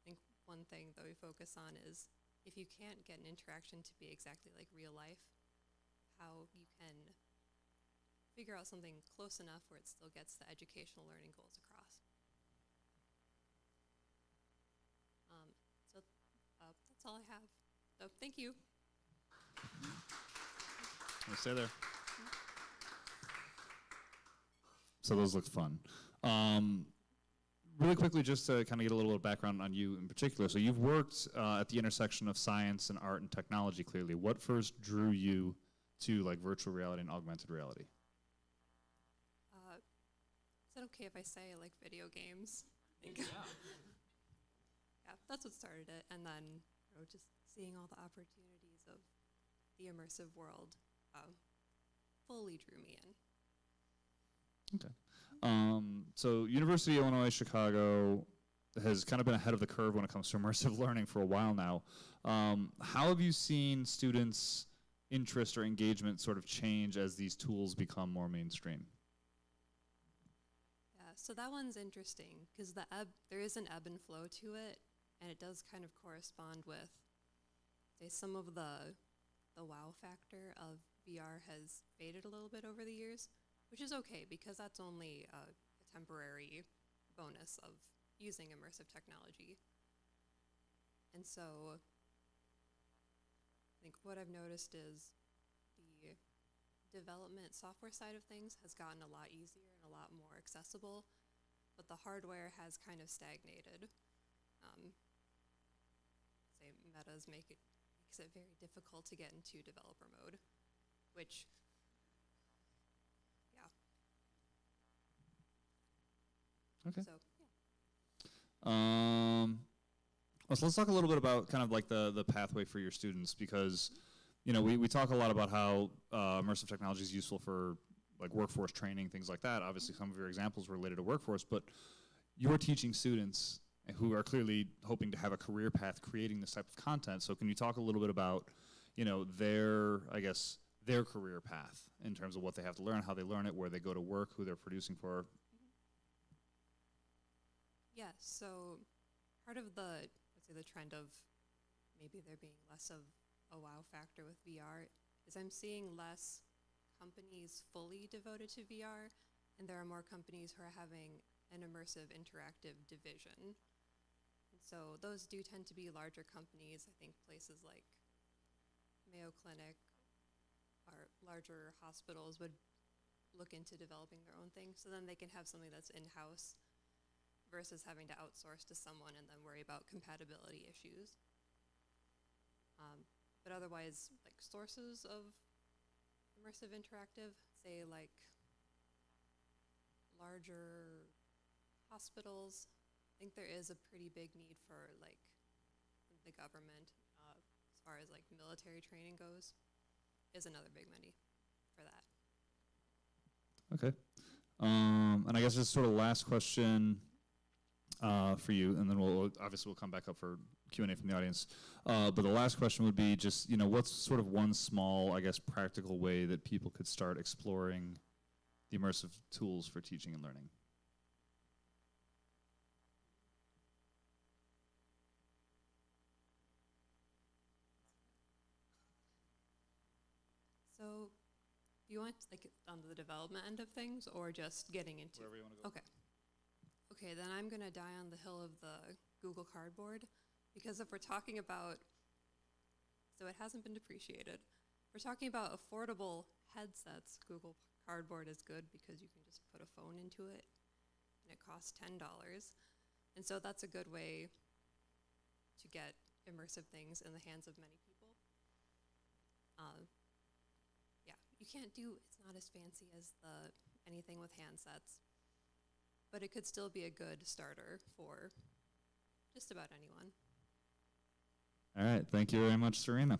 G: I think one thing that we focus on is if you can't get an interaction to be exactly like real life, how you can figure out something close enough where it still gets the educational learning goals across. That's all I have. So thank you.
A: Stay there. So those look fun. Really quickly, just to kind of get a little bit of background on you in particular. So you've worked at the intersection of science and art and technology, clearly. What first drew you to like virtual reality and augmented reality?
G: Is it okay if I say I like video games? I think. Yeah, that's what started it. And then just seeing all the opportunities of the immersive world fully drew me in.
A: Okay. So University of Illinois Chicago has kind of been ahead of the curve when it comes to immersive learning for a while now. How have you seen students' interest or engagement sort of change as these tools become more mainstream?
G: Yeah, so that one's interesting because there is an ebb and flow to it, and it does kind of correspond with, say, some of the wow factor of VR has faded a little bit over the years, which is okay because that's only a temporary bonus of using immersive technology. And so I think what I've noticed is the development software side of things has gotten a lot easier and a lot more accessible, but the hardware has kind of stagnated. Say metas makes it very difficult to get into developer mode, which, yeah.
A: Okay.
G: So, yeah.
A: So let's talk a little bit about kind of like the pathway for your students, because we talk a lot about how immersive technology is useful for like workforce training, things like that. Obviously, some of your examples were related to workforce, but you're teaching students who are clearly hoping to have a career path creating this type of content. So can you talk a little bit about, their career path in terms of what they have to learn, how they learn it, where they go to work, who they're producing for?
G: Yeah, so part of the trend of maybe there being less of a wow factor with VR is I'm seeing less companies fully devoted to VR, and there are more companies who are having an immersive interactive division. And so those do tend to be larger companies. I think places like Mayo Clinic or larger hospitals would look into developing their own thing, so then they can have something that's in-house versus having to outsource to someone and then worry about compatibility issues. But otherwise, like sources of immersive interactive, say like larger hospitals, I think there is a pretty big need for like the government, as far as like military training goes, is another big money for that.
A: Okay. And I guess just sort of last question for you, and then we'll come back up for Q&A from the audience. But the last question would be just, what's sort of one small, I guess, practical way that people could start exploring the immersive tools for teaching and learning?
G: So, do you want like on the development end of things, or just getting into?
A: Wherever you want to go.
G: Okay. Okay, then I'm gonna die on the hill of the Google Cardboard, because if we're talking about, so it hasn't been depreciated. If we're talking about affordable headsets, Google Cardboard is good because you can just put a phone into it, and it costs $10. And so that's a good way to get immersive things in the hands of many people. Yeah, you can't do, it's not as fancy as anything with handsets, but it could still be a good starter for just about anyone.
A: All right, thank you very much, Serena.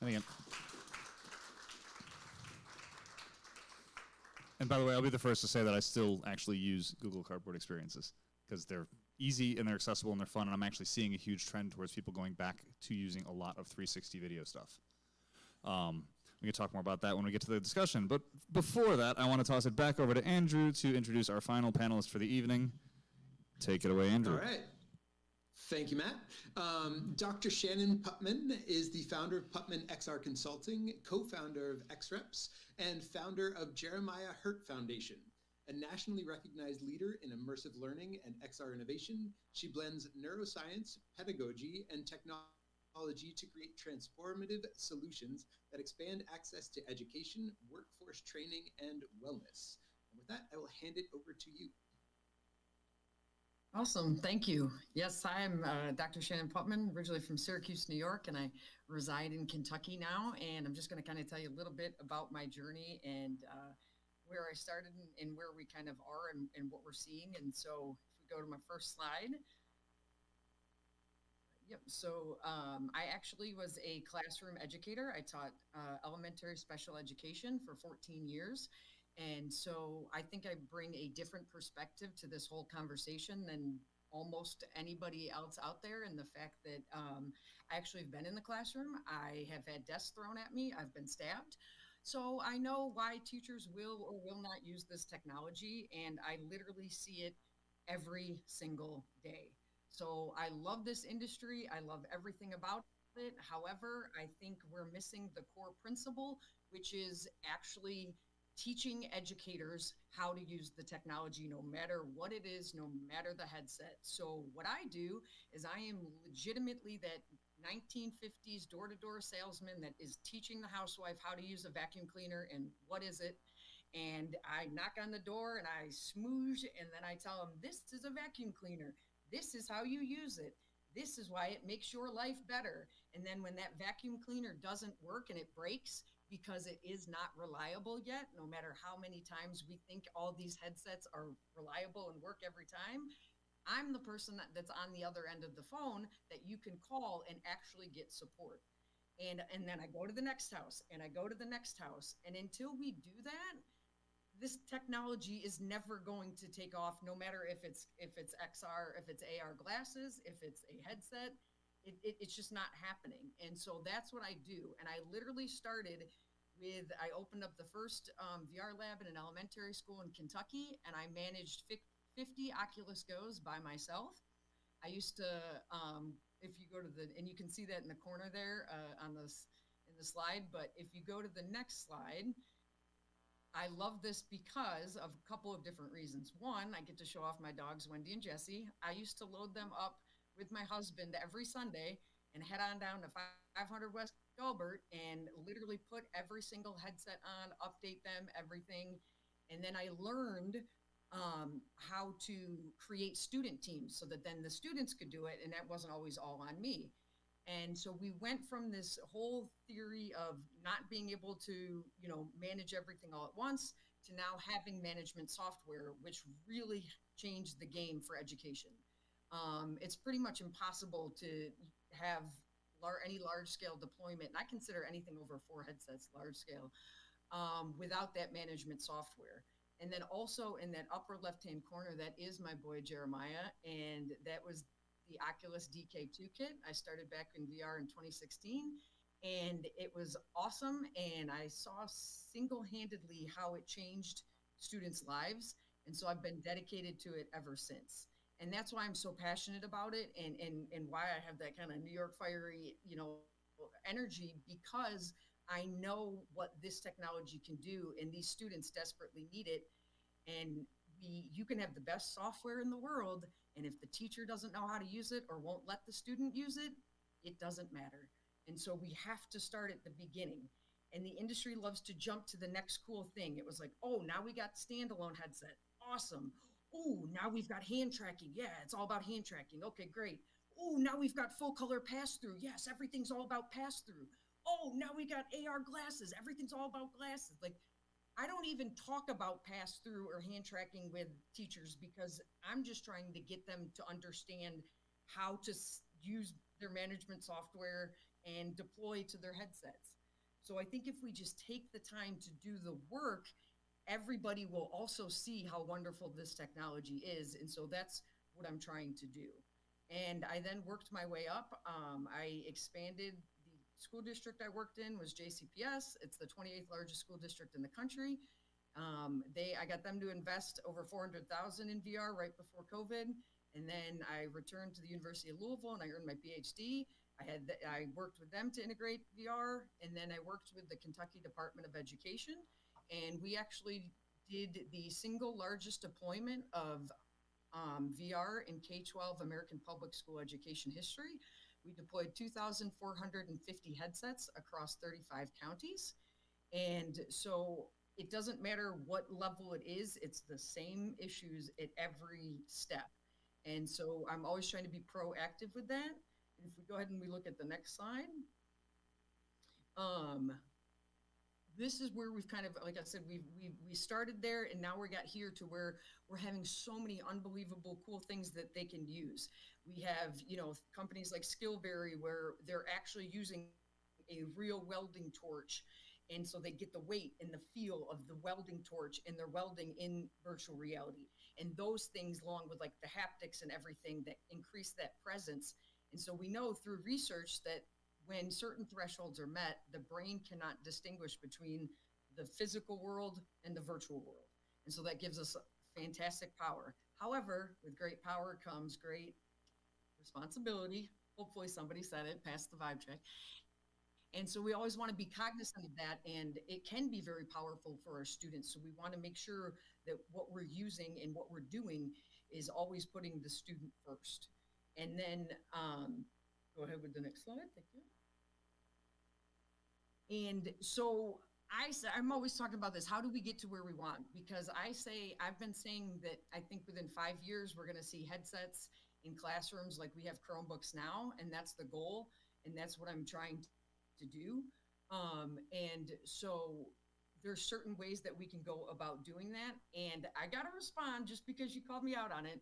A: And again. And by the way, I'll be the first to say that I still actually use Google Cardboard experiences because they're easy and they're accessible and they're fun, and I'm actually seeing a huge trend towards people going back to using a lot of 360 video stuff. We can talk more about that when we get to the discussion, but before that, I want to toss it back over to Andrew to introduce our final panelist for the evening. Take it away, Andrew.
B: All right. Thank you, Matt. Dr. Shannon Putman is the founder of Putman XR Consulting, co-founder of XReps, and founder of Jeremiah Hurt Foundation. A nationally recognized leader in immersive learning and XR innovation, she blends neuroscience, pedagogy, and technology to create transformative solutions that expand access to education, workforce training, and wellness. And with that, I will hand it over to you.
E: Awesome, thank you. Yes, I'm Dr. Shannon Putman, originally from Syracuse, New York, and I reside in Kentucky now. And I'm just going to kind of tell you a little bit about my journey and where I started and where we kind of are and what we're seeing. And so if we go to my first slide. Yep, so I actually was a classroom educator. I taught elementary special education for 14 years. And so I think I bring a different perspective to this whole conversation than almost anybody else out there. And the fact that I actually have been in the classroom, I have had desks thrown at me, I've been stabbed. So I know why teachers will or will not use this technology. And I literally see it every single day. So I love this industry. I love everything about it. However, I think we're missing the core principle, which is actually teaching educators how to use the technology, no matter what it is, no matter the headset. So what I do is I am legitimately that 1950s door-to-door salesman that is teaching the housewife how to use a vacuum cleaner and what is it. And I knock on the door and I smooge and then I tell them, this is a vacuum cleaner. This is how you use it. This is why it makes your life better. And then when that vacuum cleaner doesn't work and it breaks, because it is not reliable yet, no matter how many times we think all these headsets are reliable and work every time, I'm the person that's on the other end of the phone that you can call and actually get support. And then I go to the next house and I go to the next house. And until we do that, this technology is never going to take off, no matter if it's XR, if it's AR glasses, if it's a headset. It's just not happening. And so that's what I do. And I literally started with, I opened up the first VR lab in an elementary school in Kentucky, and I managed 50 Oculus Go's by myself. I used to, if you go to the, and you can see that in the corner there in the slide, but if you go to the next slide, I love this because of a couple of different reasons. One, I get to show off my dogs, Wendy and Jessie. I used to load them up with my husband every Sunday and head on down to 500 West Gilbert and literally put every single headset on, update them, everything. And then I learned how to create student teams so that then the students could do it, and that wasn't always all on me. And so we went from this whole theory of not being able to, manage everything all at once to now having management software, which really changed the game for education. It's pretty much impossible to have any large-scale deployment, and I consider anything over 4 headsets large-scale, without that management software. And then also in that upper left-hand corner, that is my boy Jeremiah, and that was the Oculus DK2 kit. I started back in VR in 2016, and it was awesome, and I saw single-handedly how it changed students' lives, and so I've been dedicated to it ever since. And that's why I'm so passionate about it and why I have that kind of New York fiery, energy, because I know what this technology can do and these students desperately need it. And you can have the best software in the world, and if the teacher doesn't know how to use it or won't let the student use it, it doesn't matter. And so we have to start at the beginning. And the industry loves to jump to the next cool thing. It was like, oh, now we got standalone headset. Awesome. Oh, now we've got hand tracking. Yeah, it's all about hand tracking. Okay, great. Oh, now we've got full color pass-through. Yes, everything's all about pass-through. oh, now we got AR glasses. Everything's all about glasses. Like, I don't even talk about pass through or hand tracking with teachers because I'm just trying to get them to understand how to use their management software and deploy to their headsets. So I think if we just take the time to do the work, everybody will also see how wonderful this technology is. And so that's what I'm trying to do. And I then worked my way up. I expanded. The school district I worked in was JCPS. It's the 28th largest school district in the country. I got them to invest over $400,000 in VR right before COVID. And then I returned to the University of Louisville and I earned my PhD. I worked with them to integrate VR, and then I worked with the Kentucky Department of Education, and we actually did the single largest deployment of VR in K-12 American public school education history. We deployed 2,450 headsets across 35 counties. And so it doesn't matter what level it is, it's the same issues at every step. And so I'm always trying to be proactive with that. And if we go ahead and we look at the next slide, this is where we've kind of, like I said, we started there, and now we got here to where we're having so many unbelievable cool things that they can use. We have, companies like Skillberry where they're actually using a real welding torch. And so they get the weight and the feel of the welding torch, and they're welding in virtual reality. And those things, along with like the haptics and everything, that increase that presence. And so we know through research that when certain thresholds are met, the brain cannot distinguish between the physical world and the virtual world. And so that gives us fantastic power. However, with great power comes great responsibility. Hopefully somebody said it, pass the vibe check. And so we always want to be cognizant of that, and it can be very powerful for our students. So we want to make sure that what we're using and what we're doing is always putting the student first. And then go ahead with the next slide, thank you. And so I'm always talking about this, how do we get to where we want? Because I've been saying that I think within 5 years, we're gonna see headsets in classrooms like we have Chromebooks now, and that's the goal, and that's what I'm trying to do. And so there's certain ways that we can go about doing that. And I gotta respond just because you called me out on it.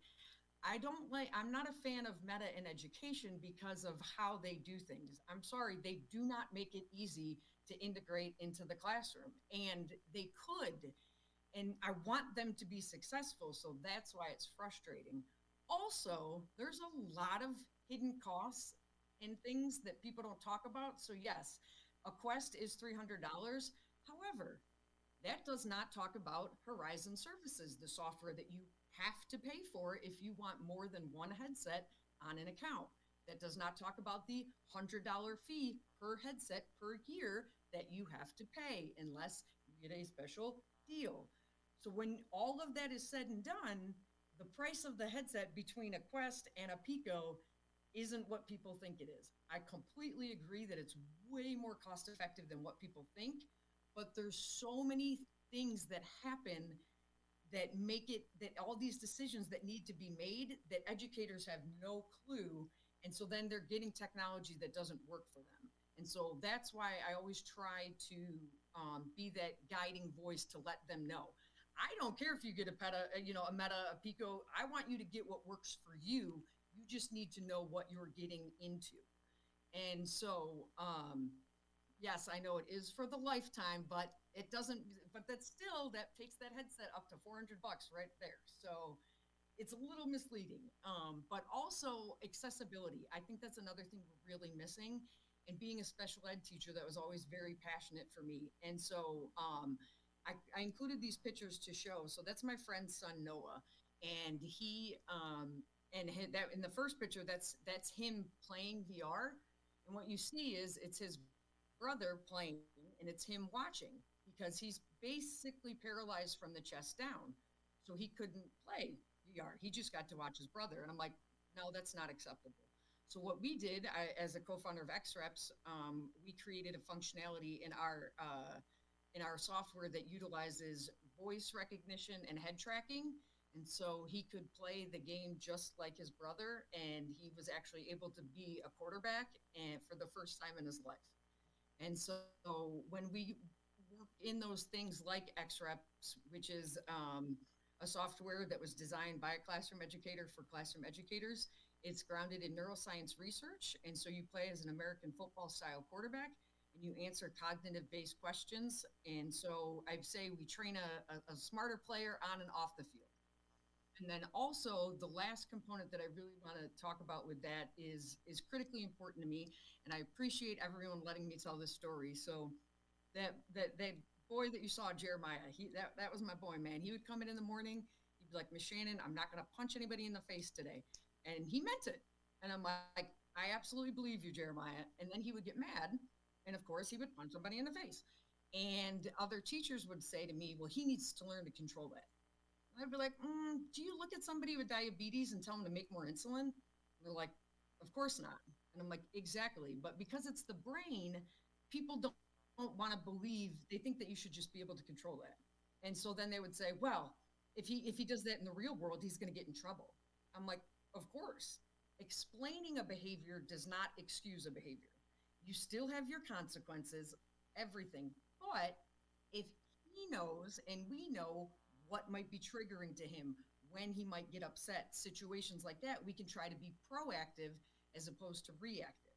E: I'm not a fan of Meta in education because of how they do things. I'm sorry, they do not make it easy to integrate into the classroom, and they could. And I want them to be successful, so that's why it's frustrating. Also, there's a lot of hidden costs and things that people don't talk about. So yes, a Quest is $300. However, that does not talk about Horizon Services, the software that you have to pay for if you want more than one headset on an account. That does not talk about the $100 fee per headset per year that you have to pay unless you get a special deal. So when all of that is said and done, the price of the headset between a Quest and a Pico isn't what people think it is. I completely agree that it's way more cost effective than what people think, but there's so many things that happen that make it, that all these decisions that need to be made that educators have no clue. And so then they're getting technology that doesn't work for them. And so that's why I always try to be that guiding voice to let them know. I don't care if you get a Meta, a Pico. I want you to get what works for you. You just need to know what you're getting into. And so, yes, I know it is for the lifetime, but it doesn't, but that's still, that takes that headset up to $400 right there. So it's a little misleading, but also accessibility. I think that's another thing we're really missing. And being a special ed teacher, that was always very passionate for me. And so I included these pictures to show. So that's my friend's son, Noah. And he, that in the first picture, that's him playing VR. And what you see is it's his brother playing, and it's him watching, because he's basically paralyzed from the chest down. So he couldn't play VR. He just got to watch his brother. And I'm like, no, that's not acceptable. So what we did, as a co-founder of XREPS, we created a functionality in our software that utilizes voice recognition and head tracking. And so he could play the game just like his brother, and he was actually able to be a quarterback and for the first time in his life. And so when we work in those things like XREPs, which is a software that was designed by a classroom educator for classroom educators, it's grounded in neuroscience research. And so you play as an American football style quarterback and you answer cognitive based questions. And so I'd say we train a smarter player on and off the field. And then also the last component that I really want to talk about with that is critically important to me. And I appreciate everyone letting me tell this story. So that boy that you saw, Jeremiah, that was my boy, man. He would come in the morning. He'd be like, Miss Shannon, I'm not going to punch anybody in the face today. And he meant it. And I'm like, I absolutely believe you, Jeremiah. And then he would get mad. And of course, he would punch somebody in the face. And other teachers would say to me, well, he needs to learn to control that. I'd be like, do you look at somebody with diabetes and tell them to make more insulin? And they're like, of course not. And I'm like, exactly. But because it's the brain, people don't want to believe, they think that you should just be able to control that. And so then they would say, well, if he does that in the real world, he's going to get in trouble. I'm like, of course. Explaining a behavior does not excuse a behavior. You still have your consequences, everything. But if he knows and we know what might be triggering to him, when he might get upset, situations like that, we can try to be proactive as opposed to reactive.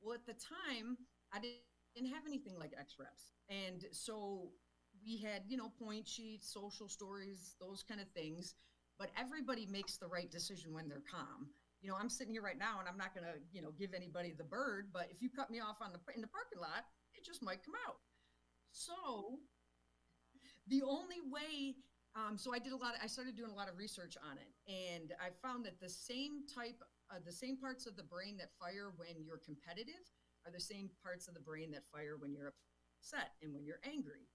E: Well, at the time, I didn't have anything like XREPs. And so we had, point sheets, social stories, those kind of things, but everybody makes the right decision when they're calm. I'm sitting here right now and I'm not going to, give anybody the bird, but if you cut me off in the parking lot, it just might come out. So the only way, so I started doing a lot of research on it, and I found that the same parts of the brain that fire when you're competitive are the same parts of the brain that fire when you're upset and when you're angry.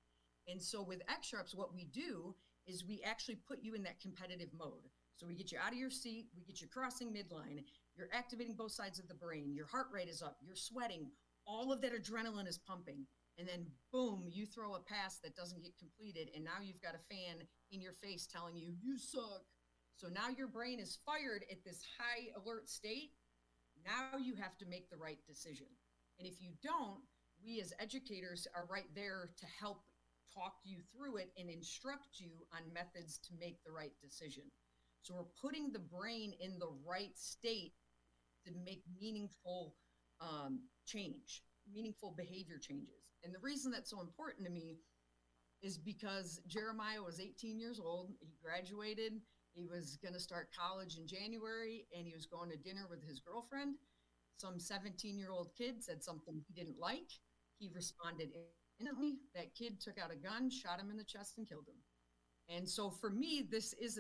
E: And so with XREPs, what we do is we actually put you in that competitive mode. So we get you out of your seat, we get you crossing midline, you're activating both sides of the brain, your heart rate is up, you're sweating, all of that adrenaline is pumping. And then boom, you throw a pass that doesn't get completed, and now you've got a fan in your face telling you, you suck. So now your brain is fired at this high alert state. Now you have to make the right decision. And if you don't, we as educators are right there to help talk you through it and instruct you on methods to make the right decision. So we're putting the brain in the right state to make meaningful change, meaningful behavior changes. And the reason that's so important to me is because Jeremiah was 18 years old. He graduated. He was going to start college in January, and he was going to dinner with his girlfriend. Some 17-year-old kid said something he didn't like. He responded instantly. That kid took out a gun, shot him in the chest, and killed him. And so for me, this is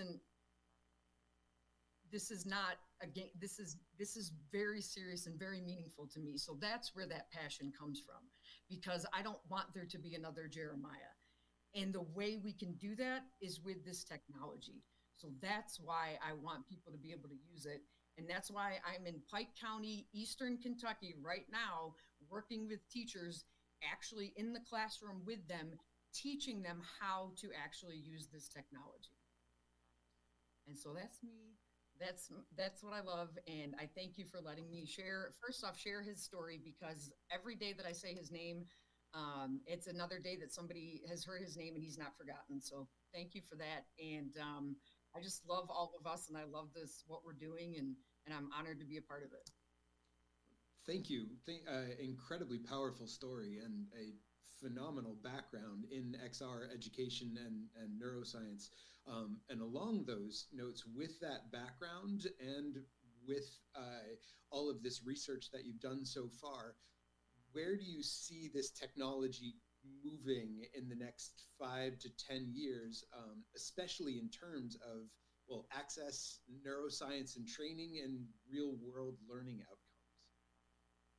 E: not a game. This is very serious and very meaningful to me. So that's where that passion comes from, because I don't want there to be another Jeremiah. And the way we can do that is with this technology. So that's why I want people to be able to use it. And that's why I'm in Pike County, Eastern Kentucky right now, working with teachers actually in the classroom with them, teaching them how to actually use this technology. And so that's me. That's what I love, and I thank you for letting me share. First off, share his story, because every day that I say his name, it's another day that somebody has heard his name and he's not forgotten. So thank you for that, and I just love all of us, and I love what we're doing, and I'm honored to be a part of it.
B: Thank you. Incredibly powerful story and a phenomenal background in XR education and neuroscience. And along those notes, with that background and with all of this research that you've done so far, where do you see this technology moving in the next 5 to 10 years, especially in terms of, access, neuroscience and training, and real world learning outcomes?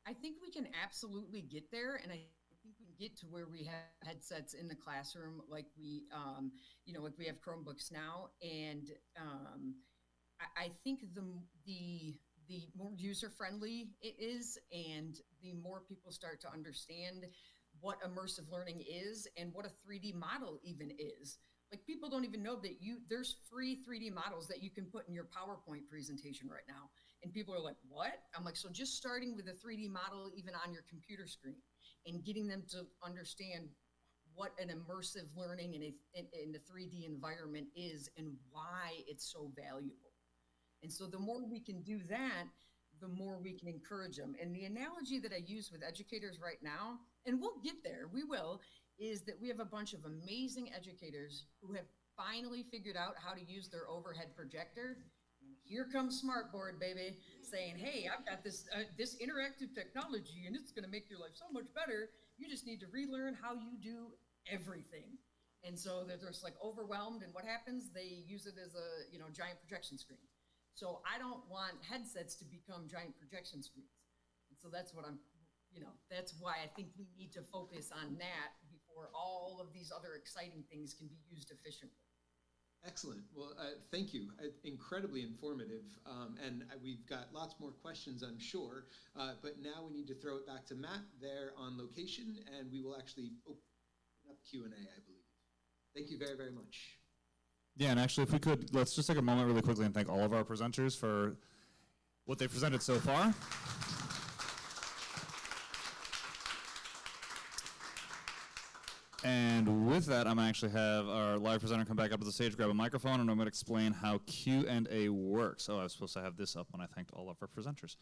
E: I think we can absolutely get there, and I think we can get to where we have headsets in the classroom, like we have Chromebooks now, and I think the more user friendly it is, and the more people start to understand what immersive learning is and what a 3D model even is. Like, people don't even know that there's free 3D models that you can put in your PowerPoint presentation right now. And people are like, what? I'm like, so just starting with a 3D model even on your computer screen, and getting them to understand what an immersive learning in a 3D environment is and why it's so valuable. And so the more we can do that, the more we can encourage them. And the analogy that I use with educators right now, and we'll get there, we will, is that we have a bunch of amazing educators who have finally figured out how to use their overhead projector. And here comes Smartboard, baby, saying, hey, I've got this interactive technology and it's gonna make your life so much better. You just need to relearn how you do everything. And so they're just like overwhelmed, and what happens? They use it as a giant projection screen. So I don't want headsets to become giant projection screens. And so that's what that's why I think we need to focus on that before all of these other exciting things can be used efficiently.
B: Excellent. Well, thank you. Incredibly informative. And we've got lots more questions, I'm sure. But now we need to throw it back to Matt there on location, and we will actually open up Q&A, I believe. Thank you very, very much.
A: Yeah, and actually, if we could, let's just take a moment really quickly and thank all of our presenters for what they presented so far. And with that, I'm actually have our live presenter come back up to the stage, grab a microphone, and I'm going to explain how Q&A works. Oh, I was supposed to have this up when I thanked all of our presenters.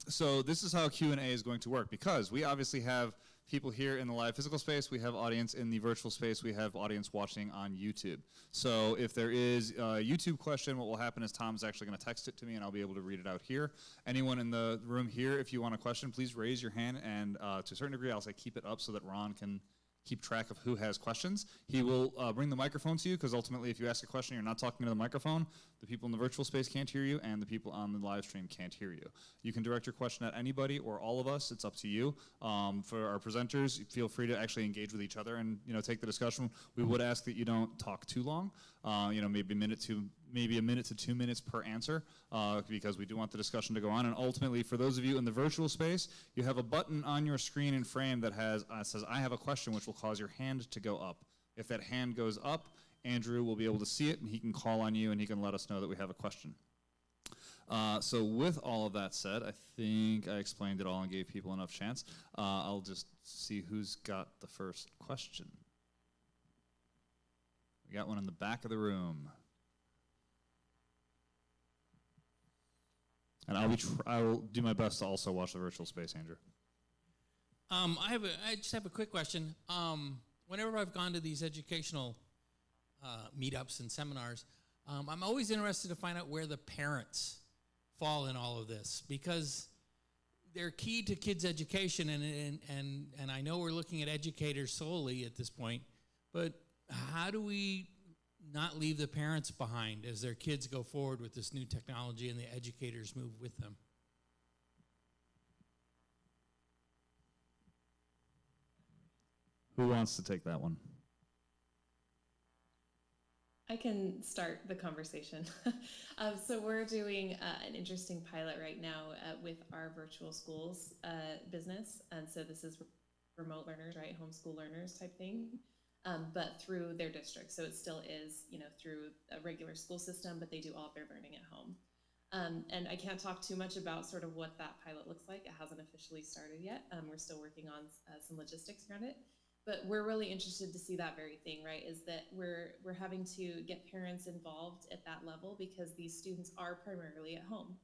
A: So this is how Q&A is going to work, because we obviously have people here in the live physical space, we have audience in the virtual space, we have audience watching on YouTube. So if there is a YouTube question, what will happen is Tom's actually going to text it to me and I'll be able to read it out here. Anyone in the room here, if you want a question, please raise your hand, and to a certain degree I'll say keep it up so that Ron can keep track of who has questions. He will bring the microphone to you, because ultimately if you ask a question, you're not talking to the microphone. The people in the virtual space can't hear you, and the people on the live stream can't hear you. You can direct your question at anybody or all of us. It's up to you. For our presenters, feel free to actually engage with each other and take the discussion. We would ask that you don't talk too long. Maybe a minute to 2 minutes per answer, because we do want the discussion to go on. And ultimately, for those of you in the virtual space, you have a button on your screen in frame that says, I have a question, which will cause your hand to go up. If that hand goes up, Andrew will be able to see it, and he can call on you, and he can let us know that we have a question. So with all of that said, I think I explained it all and gave people enough chance. I'll just see who's got the first question. We got one in the back of the room. And I will do my best to also watch the virtual space, Andrew.
H: I just have a quick question. Whenever I've gone to these educational meetups and seminars, I'm always interested to find out where the parents fall in all of this, because they're key to kids' education, and I know we're looking at educators solely at this point, but how do we not leave the parents behind as their kids go forward with this new technology and the educators move with them?
A: Who wants to take that one?
C: I can start the conversation. So we're doing an interesting pilot right now with our virtual schools business. And so this is remote learners, right? Homeschool learners type thing. But through their district. So it still is, through a regular school system, but they do all of their learning at home. And I can't talk too much about sort of what that pilot looks like. It hasn't officially started yet. We're still working on some logistics around it. But we're really interested to see that very thing, right? Is that we're having to get parents involved at that level, because these students are primarily at home.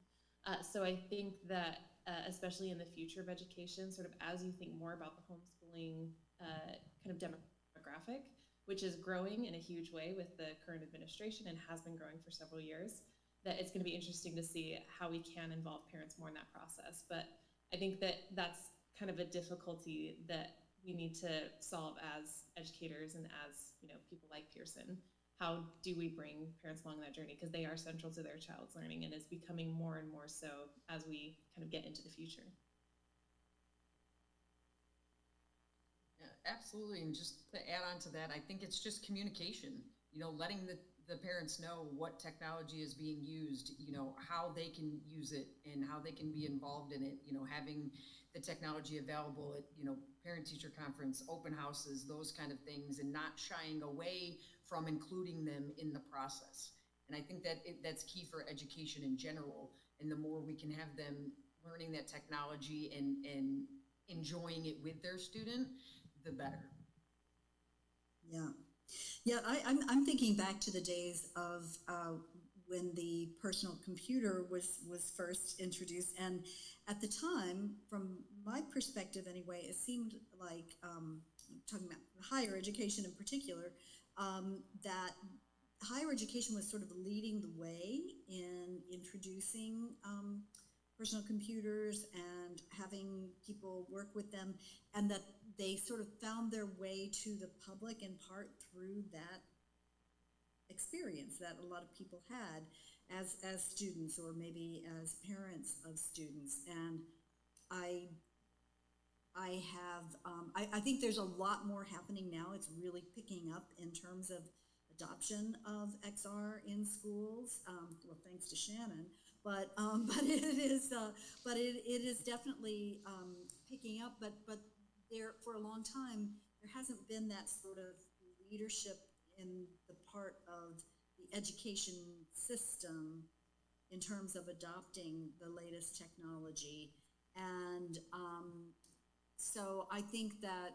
C: So I think that, especially in the future of education, sort of as you think more about the homeschooling kind of demographic, which is growing in a huge way with the current administration and has been growing for several years, that it's going to be interesting to see how we can involve parents more in that process. But I think that that's kind of a difficulty that we need to solve as educators and as people like Pearson. How do we bring parents along that journey? Because they are central to their child's learning, and is becoming more and more so as we kind of get into the future.
E: Yeah, absolutely. And just to add on to that, I think it's just communication, letting the parents know what technology is being used, how they can use it and how they can be involved in it, having the technology available at, parent-teacher conference, open houses, those kind of things, and not shying away from including them in the process. And I think that that's key for education in general. And the more we can have them learning that technology and enjoying it with their student, the better.
D: Yeah. Yeah, I'm thinking back to the days of when the personal computer was first introduced. And at the time, from my perspective anyway, it seemed like, talking about higher education in particular, that higher education was sort of leading the way in introducing personal computers and having people work with them, and that they sort of found their way to the public in part through that experience that a lot of people had as students or maybe as parents of students. And I think there's a lot more happening now. It's really picking up in terms of adoption of XR in schools. Well, thanks to Shannon, but it is definitely picking up. But there, for a long time, there hasn't been that sort of leadership in the part of the education system in terms of adopting the latest technology. And so I think that,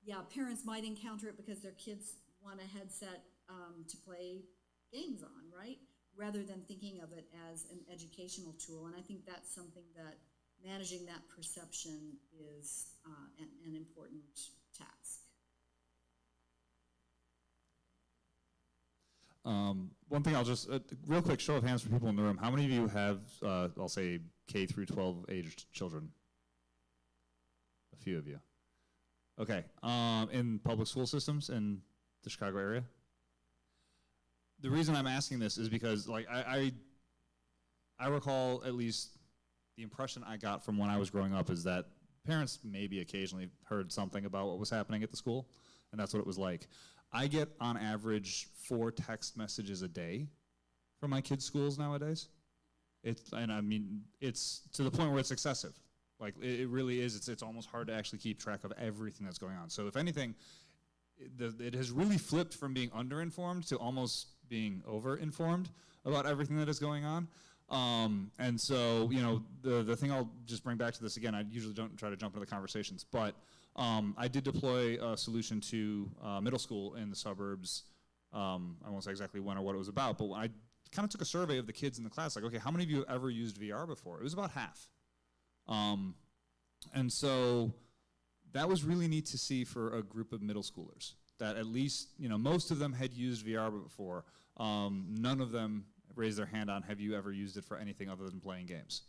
D: yeah, parents might encounter it because their kids want a headset to play games on, right? Rather than thinking of it as an educational tool. And I think that's something that managing that perception is an important task.
A: One thing I'll just, real quick show of hands for people in the room. How many of you have, I'll say, K through 12 aged children? A few of you. Okay. In public school systems in the Chicago area? The reason I'm asking this is because, like, I recall at least the impression I got from when I was growing up is that parents maybe occasionally heard something about what was happening at the school, and that's what it was like. I get, on average, 4 text messages a day from my kids' schools nowadays. And I mean, it's to the point where it's excessive. Like, it really is. It's almost hard to actually keep track of everything that's going on. So if anything, it has really flipped from being underinformed to almost being over-informed about everything that is going on. And so, you know, the thing I'll just bring back to this again, I usually don't try to jump into the conversations, but I did deploy a solution to middle school in the suburbs. I won't say exactly when or what it was about, but when I kind of took a survey of the kids in the class, like, okay, how many of you have ever used VR before? It was about half. And so that was really neat to see for a group of middle schoolers, that at least, you know, most of them had used VR before. None of them raised their hand on, have you ever used it for anything other than playing games?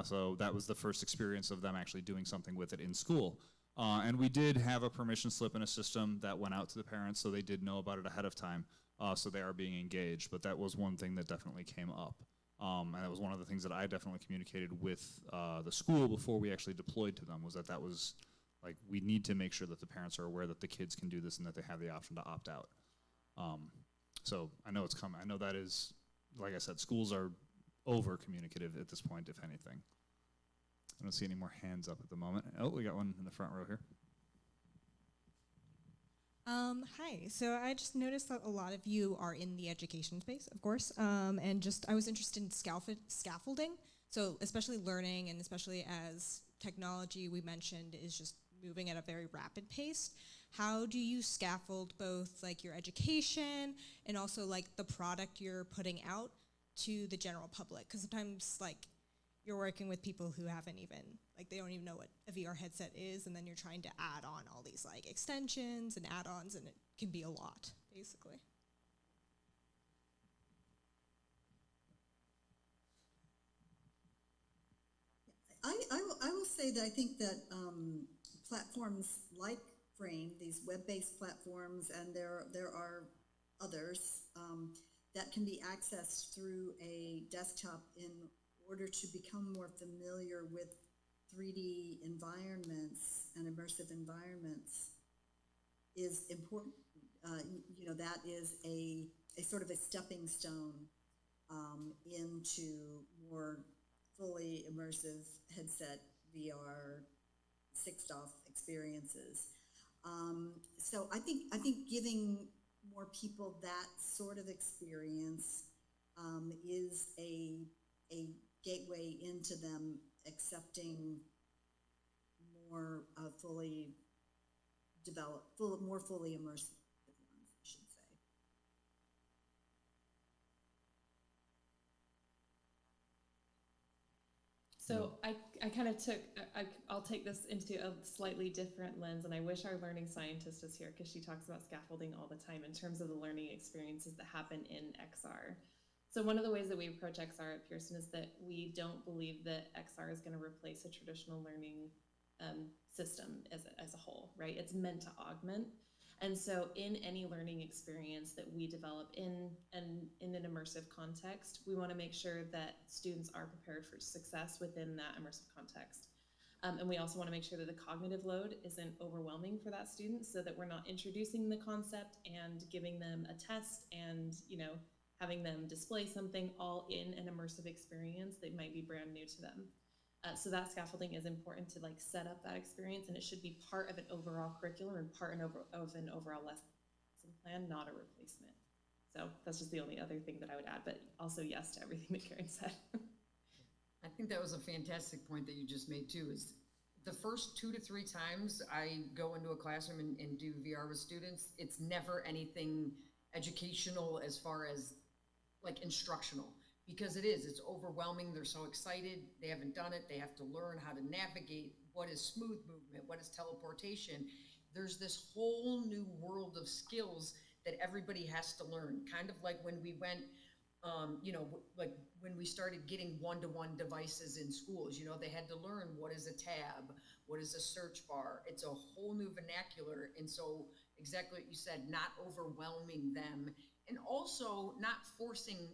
A: So that was the first experience of them actually doing something with it in school. And we did have a permission slip in a system that went out to the parents, so they did know about it ahead of time, so they are being engaged. But that was one thing that definitely came up. And that was one of the things that I definitely communicated with the school before we actually deployed to them, was that was, like, we need to make sure that the parents are aware that the kids can do this and that they have the option to opt out. So I know it's coming. I know that is, like I said, schools are over-communicative at this point, if anything. I don't see any more hands up at the moment. Oh, we got one in the front row here.
I: Hi, so I just noticed that a lot of you are in the education space, of course, and just I was interested in scaffolding, so especially learning, and especially as technology, we mentioned, is just moving at a very rapid pace. How do you scaffold both, like, your education and also, like, the product you're putting out to the general public? Because sometimes, like, you're working with people who haven't even, like, they don't even know what a VR headset is, and then you're trying to add on all these, like, extensions and add-ons, and it can be a lot, basically.
D: I will say that I think that platforms like Frame, these web-based platforms, and there are others that can be accessed through a desktop in order to become more familiar with 3D environments and immersive environments is important. You know, that is a sort of a stepping stone into more fully immersive headset VR 6DoF experiences. So I think giving more people that sort of experience is a gateway into them accepting more fully developed, more fully immersive ones, I should say.
C: So I kind of took, I'll take this into a slightly different lens, and I wish our learning scientist was here because she talks about scaffolding all the time in terms of the learning experiences that happen in XR. So one of the ways that we approach XR at Pearson is that we don't believe that XR is going to replace a traditional learning system as a whole, right? It's meant to augment. And so in any learning experience that we develop in an immersive context, we want to make sure that students are prepared for success within that immersive context. And we also want to make sure that the cognitive load isn't overwhelming for that student, so that we're not introducing the concept and giving them a test and, you know, having them display something all in an immersive experience that might be brand new to them. So that scaffolding is important to like set up that experience, and it should be part of an overall curriculum and part of an overall lesson plan, not a replacement. So that's just the only other thing that I would add, but also yes to everything that Karen said.
E: I think that was a fantastic point that you just made too, is the first 2 to 3 times I go into a classroom and do VR with students, it's never anything educational as far as like instructional. Because it's overwhelming, they're so excited, they haven't done it, they have to learn how to navigate what is smooth movement, what is teleportation. There's this whole new world of skills that everybody has to learn, kind of like when we went, like when we started getting one-to-one devices in schools, you know, they had to learn what is a tab, what is a search bar. It's a whole new vernacular, and so exactly what you said, not overwhelming them, and also not forcing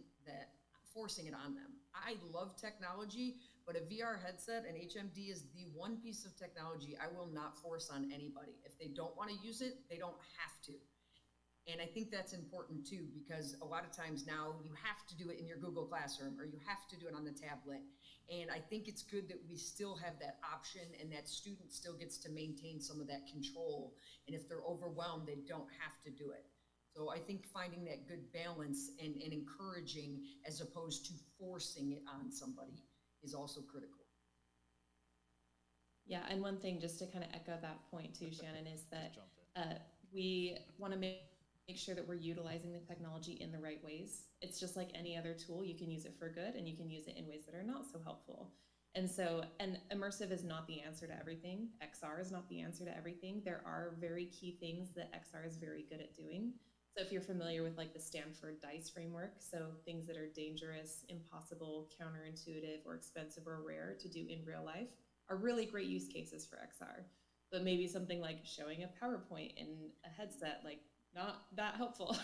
E: it on them. I love technology, but a VR headset and HMD is the one piece of technology I will not force on anybody. If they don't want to use it, they don't have to. And I think that's important too, because a lot of times now you have to do it in your Google Classroom or you have to do it on the tablet. And I think it's good that we still have that option and that student still gets to maintain some of that control. And if they're overwhelmed, they don't have to do it. So I think finding that good balance and encouraging as opposed to forcing it on somebody is also critical.
C: Yeah, and one thing just to kind of echo that point too, Shannon, is that we want to make sure that we're utilizing the technology in the right ways. It's just like any other tool. You can use it for good and you can use it in ways that are not so helpful. And so, and immersive is not the answer to everything. XR is not the answer to everything. There are very key things that XR is very good at doing. So if you're familiar with like the Stanford DICE framework, so things that are dangerous, impossible, counterintuitive, or expensive or rare to do in real life are really great use cases for XR. But maybe something like showing a PowerPoint in a headset, like not that helpful.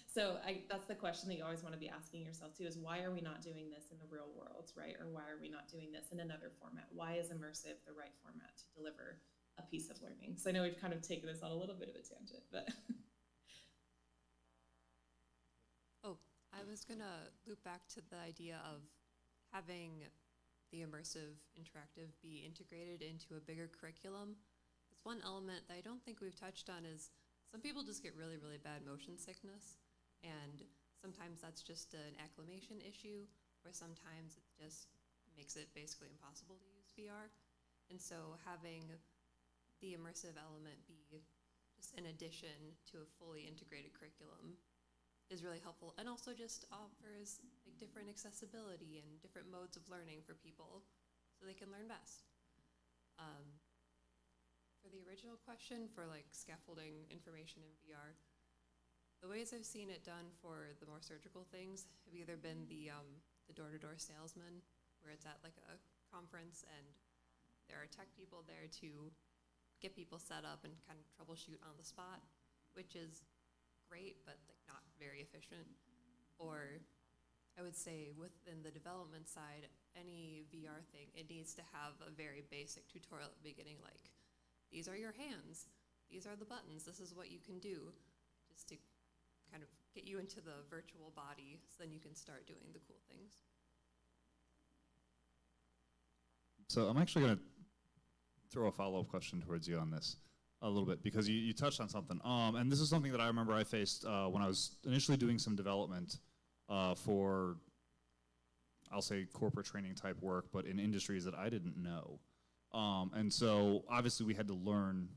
C: So that's the question that you always want to be asking yourself too, is why are we not doing this in the real world, right? Or why are we not doing this in another format? Why is immersive the right format to deliver a piece of learning? So I know we've kind of taken this on a little bit of a tangent, but.
G: Oh, I was gonna loop back to the idea of having the immersive interactive be integrated into a bigger curriculum. It's one element that I don't think we've touched on is some people just get really, really bad motion sickness, and sometimes that's just an acclimation issue, or sometimes it just makes it basically impossible to use VR. And so having the immersive element be just an addition to a fully integrated curriculum is really helpful, and also just offers like different accessibility and different modes of learning for people so they can learn best. For the original question for like scaffolding information in VR, the ways I've seen it done for the more surgical things have either been the door-to-door salesman, where it's at like a conference and there are tech people there to get people set up and kind of troubleshoot on the spot, which is great, but like not very efficient. Or I would say within the development side, any VR thing, it needs to have a very basic tutorial at the beginning, like these are your hands, these are the buttons, this is what you can do, just to kind of get you into the virtual body so then you can start doing the cool things.
A: So I'm actually going to throw a follow-up question towards you on this a little bit, because you touched on something. And this is something that I remember I faced when I was initially doing some development for, I'll say, corporate training type work, but in industries that I didn't know. And so obviously we had to learn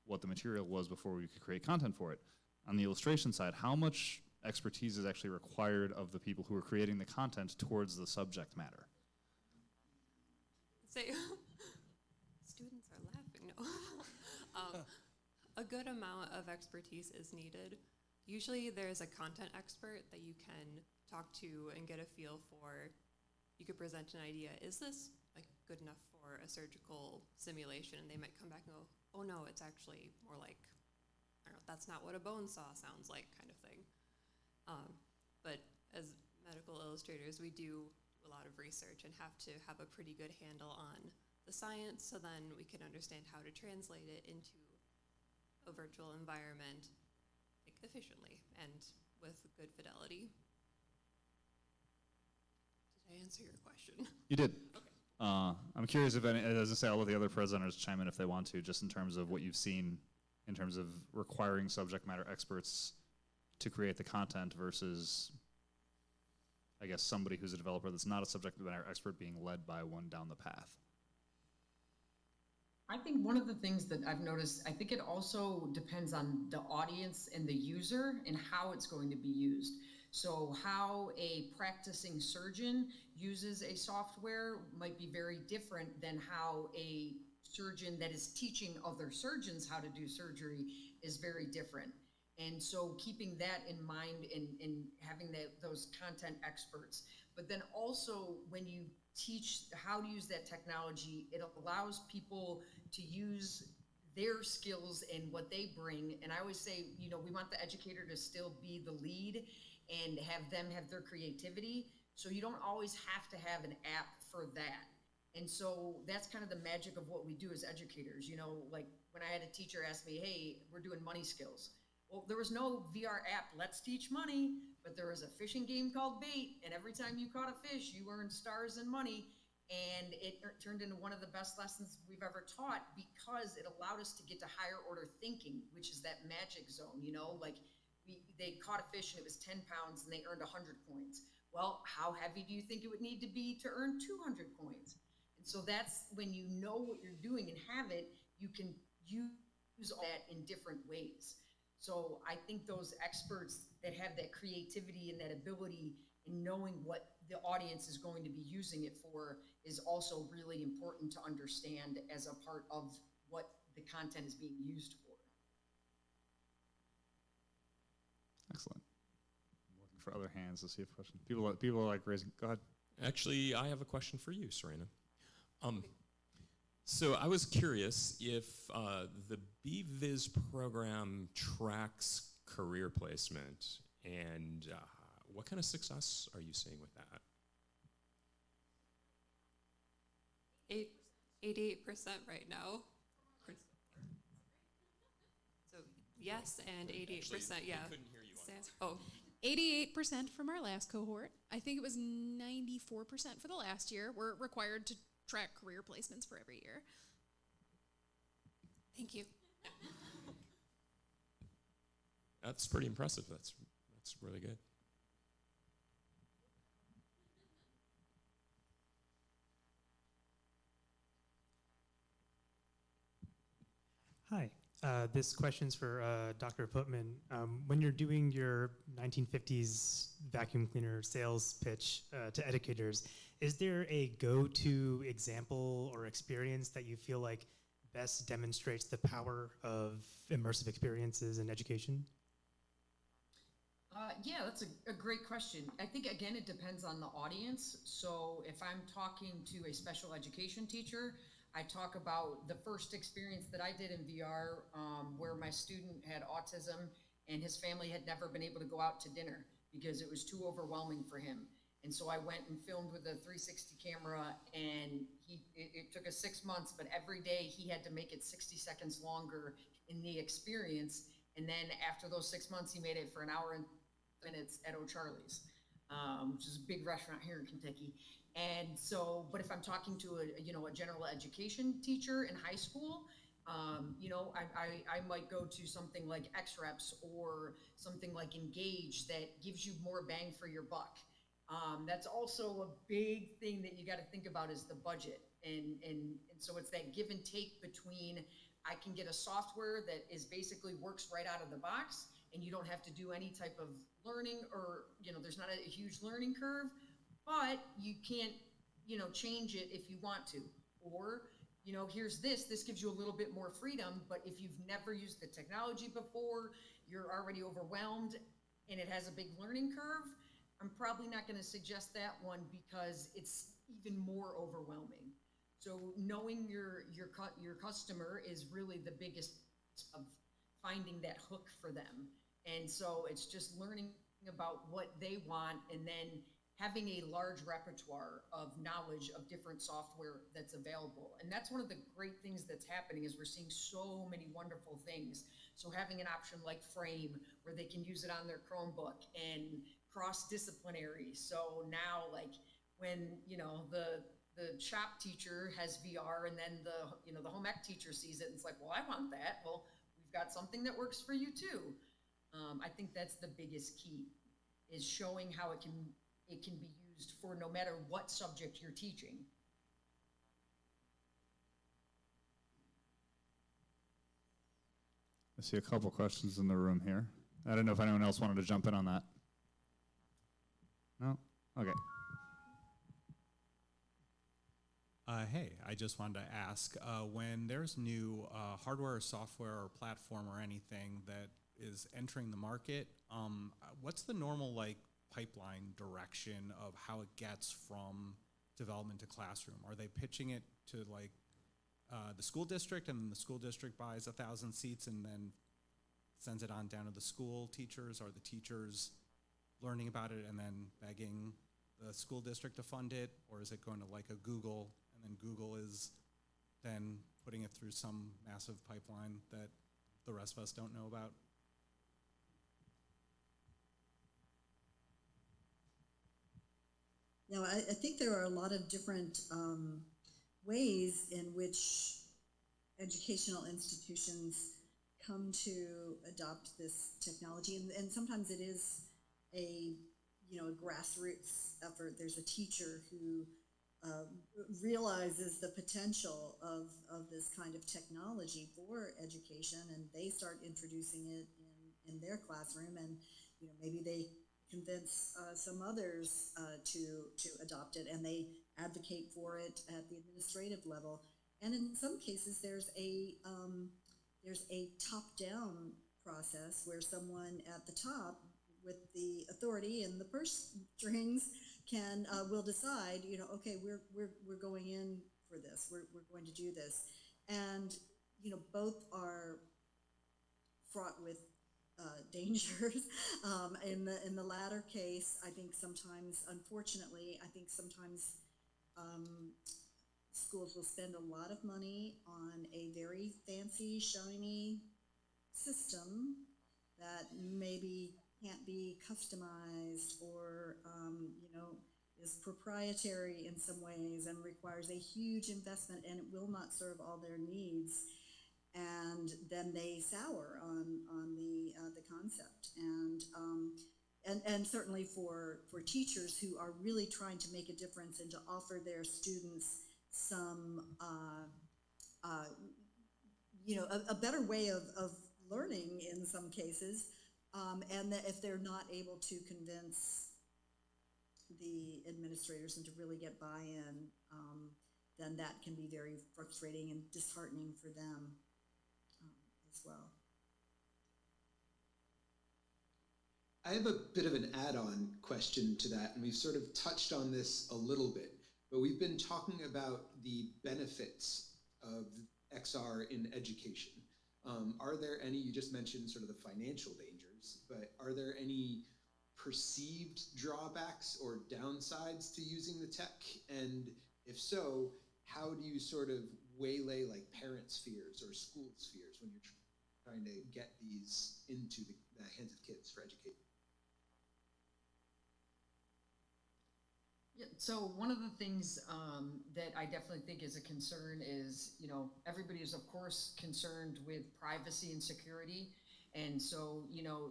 A: what the material was before we could create content for it. On the illustration side, how much expertise is actually required of the people who are creating the content towards the subject matter?
G: Say, students are laughing, no. A good amount of expertise is needed. Usually there's a content expert that you can talk to and get a feel for. You could present an idea, is this like good enough for a surgical simulation? And they might come back and go, oh no, it's actually more like, I don't know, that's not what a bone saw sounds like, kind of thing. But as medical illustrators, we do a lot of research and have to have a pretty good handle on the science, so then we can understand how to translate it into a virtual environment like, efficiently and with good fidelity. Did I answer your question?
A: You did.
G: Okay.
A: I'm curious if any, as I say, I'll let the other presenters chime in if they want to, just in terms of what you've seen in terms of requiring subject matter experts to create the content versus, I guess, somebody who's a developer that's not a subject matter expert being led by one down the path.
E: I think one of the things that I've noticed, I think it also depends on the audience and the user and how it's going to be used. So how a practicing surgeon uses a software might be very different than how a surgeon that is teaching other surgeons how to do surgery is very different. And so keeping that in mind and having those content experts, but then also when you teach how to use that technology, it allows people to use their skills and what they bring. And I always say, you know, we want the educator to still be the lead and have them have their creativity. So you don't always have to have an app for that. And so that's kind of the magic of what we do as educators. You know, like when I had a teacher ask me, hey, we're doing money skills. Well, there was no VR app, let's teach money, but there was a fishing game called Bait, and every time you caught a fish, you earned stars and money, and it turned into one of the best lessons we've ever taught because it allowed us to get to higher order thinking, which is that magic zone, you know, like they caught a fish and it was 10 pounds and they earned 100 coins. Well, how heavy do you think it would need to be to earn 200 coins? And so that's when you know what you're doing and have it, you can use that in different ways. So I think those experts that have that creativity and that ability in knowing what the audience is going to be using it for is also really important to understand as a part of what the content is being used for.
A: Excellent. I'm looking for other hands to see if question. People are like raising. Go ahead.
J: Actually, I have a question for you, Serena. So I was curious if the BViz program tracks career placement, and what kind of success are you seeing with that?
G: 88% right now. So yes, and 88%,
J: Actually,
G: yeah.
J: I couldn't hear you on that.
G: Oh,
K: 88% from our last cohort. I think it was 94% for the last year. We're required to track career placements for every year.
G: thank you.
J: That's pretty impressive. That's really good.
L: Hi, this question's for Dr. Putman. When you're doing your 1950s vacuum cleaner sales pitch to educators, is there a go-to example or experience that you feel like best demonstrates the power of immersive experiences in education?
E: Yeah, that's a great question. I think, again, it depends on the audience. So if I'm talking to a special education teacher, I talk about the first experience that I did in VR where my student had autism and his family had never been able to go out to dinner because it was too overwhelming for him. And so I went and filmed with a 360 camera, and it took us 6 months, but every day he had to make it 60 seconds longer in the experience. And then after those 6 months, he made it for an hour and minutes at O'Charlie's, which is a big restaurant here in Kentucky. And so, but if I'm talking to a general education teacher in high school, I might go to something like XReps or something like Engage that gives you more bang for your buck. That's also a big thing that you got to think about is the budget. And so it's that give and take between I can get a software that is basically works right out of the box and you don't have to do any type of learning or, there's not a huge learning curve, but you can't, change it if you want to. Or, here's this gives you a little bit more freedom, but if you've never used the technology before, you're already overwhelmed and it has a big learning curve, I'm probably not going to suggest that one because it's even more overwhelming. So knowing your customer is really the biggest of finding that hook for them. And so it's just learning about what they want and then having a large repertoire of knowledge of different software that's available. And that's one of the great things that's happening is we're seeing so many wonderful things. So having an option like Frame where they can use it on their Chromebook and cross-disciplinary. So now like when, the shop teacher has VR and then the home ec teacher sees it and it's like, well, I want that. Well, we've got something that works for you too. I think that's the biggest key is showing how it can be used for no matter what subject you're teaching.
A: I see a couple questions in the room here. I don't know if anyone else wanted to jump in on that. No? Okay.
M: Hey, I just wanted to ask, when there's new hardware or software or platform or anything that is entering the market, what's the normal pipeline direction of how it gets from development to classroom? Are they pitching it to the school district and then the school district buys 1,000 seats and then sends it on down to the school teachers? Are the teachers learning about it and then begging the school district to fund it? Or is it going to a Google and then Google is then putting it through some massive pipeline that the rest of us don't know about?
D: I think there are a lot of different ways in which educational institutions come to adopt this technology, and sometimes it is a grassroots effort. There's a teacher who realizes the potential of this kind of technology for education, and they start introducing it in their classroom, and maybe they convince some others to adopt it, and they advocate for it at the administrative level. And in some cases, there's a top-down process where someone at the top with the authority and the purse strings will decide, okay, we're going in for this. We're going to do this, and both are fraught with dangers. In the latter case, I think sometimes, unfortunately, schools will spend a lot of money on a very fancy, shiny system that maybe can't be customized or is proprietary in some ways and requires a huge investment, and it will not serve all their needs. And then they sour on the concept, and certainly for teachers who are really trying to make a difference and to offer their students some a better way of learning in some cases, and that if they're not able to convince the administrators and to really get buy-in, then that can be very frustrating and disheartening for them as well.
B: I have a bit of an add-on question to that, and we've sort of touched on this a little bit, but we've been talking about the benefits of XR in education. Are there any, you just mentioned sort of the financial dangers, but are there any perceived drawbacks or downsides to using the tech? And if so, how do you sort of waylay parents' fears or schools' fears when you're trying to get these into the hands of kids for education?
E: Yeah, so one of the things that I definitely think is a concern is, everybody is of course concerned with privacy and security. And so,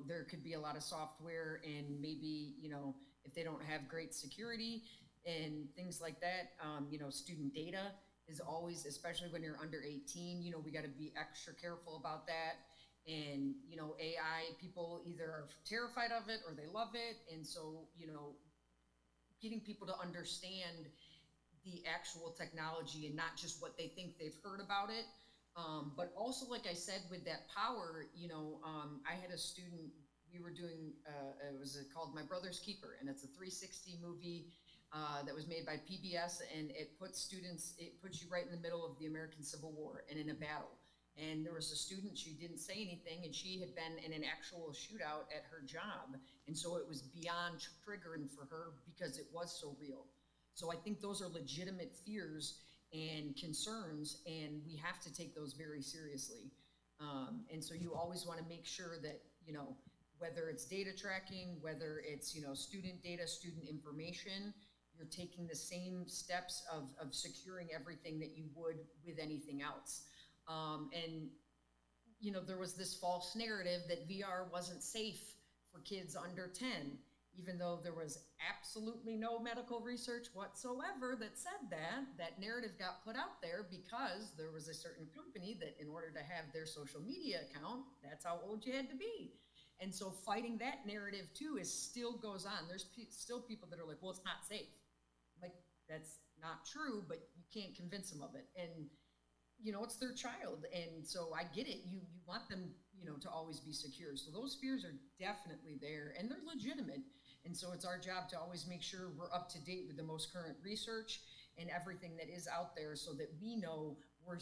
E: there could be a lot of software and maybe, if they don't have great security and things like that. Student data is always, especially when you're under 18, we got to be extra careful about that. And, AI, people either are terrified of it or they love it. And so, getting people to understand the actual technology and not just what they think they've heard about it. But also, like I said, with that power, I had a student, we were doing, it was called My Brother's Keeper, and it's a 360 movie that was made by PBS, and it puts you right in the middle of the American Civil War and in a battle. And there was a student, she didn't say anything, and she had been in an actual shootout at her job. And so it was beyond triggering for her because it was so real. So I think those are legitimate fears and concerns, and we have to take those very seriously. And so you always want to make sure that, whether it's data tracking, whether it's, student data, student information, you're taking the same steps of securing everything that you would with anything else. There was this false narrative that VR wasn't safe for kids under 10, even though there was absolutely no medical research whatsoever that said that. That narrative got put out there because there was a certain company that, in order to have their social media account, that's how old you had to be. And so fighting that narrative too still goes on. There's still people that are like, well, it's not safe. Like, that's not true, but you can't convince them of it. And it's their child. And so I get it. You want them, to always be secure. So those fears are definitely there, and they're legitimate. And so it's our job to always make sure we're up to date with the most current research and everything that is out there so that we know we're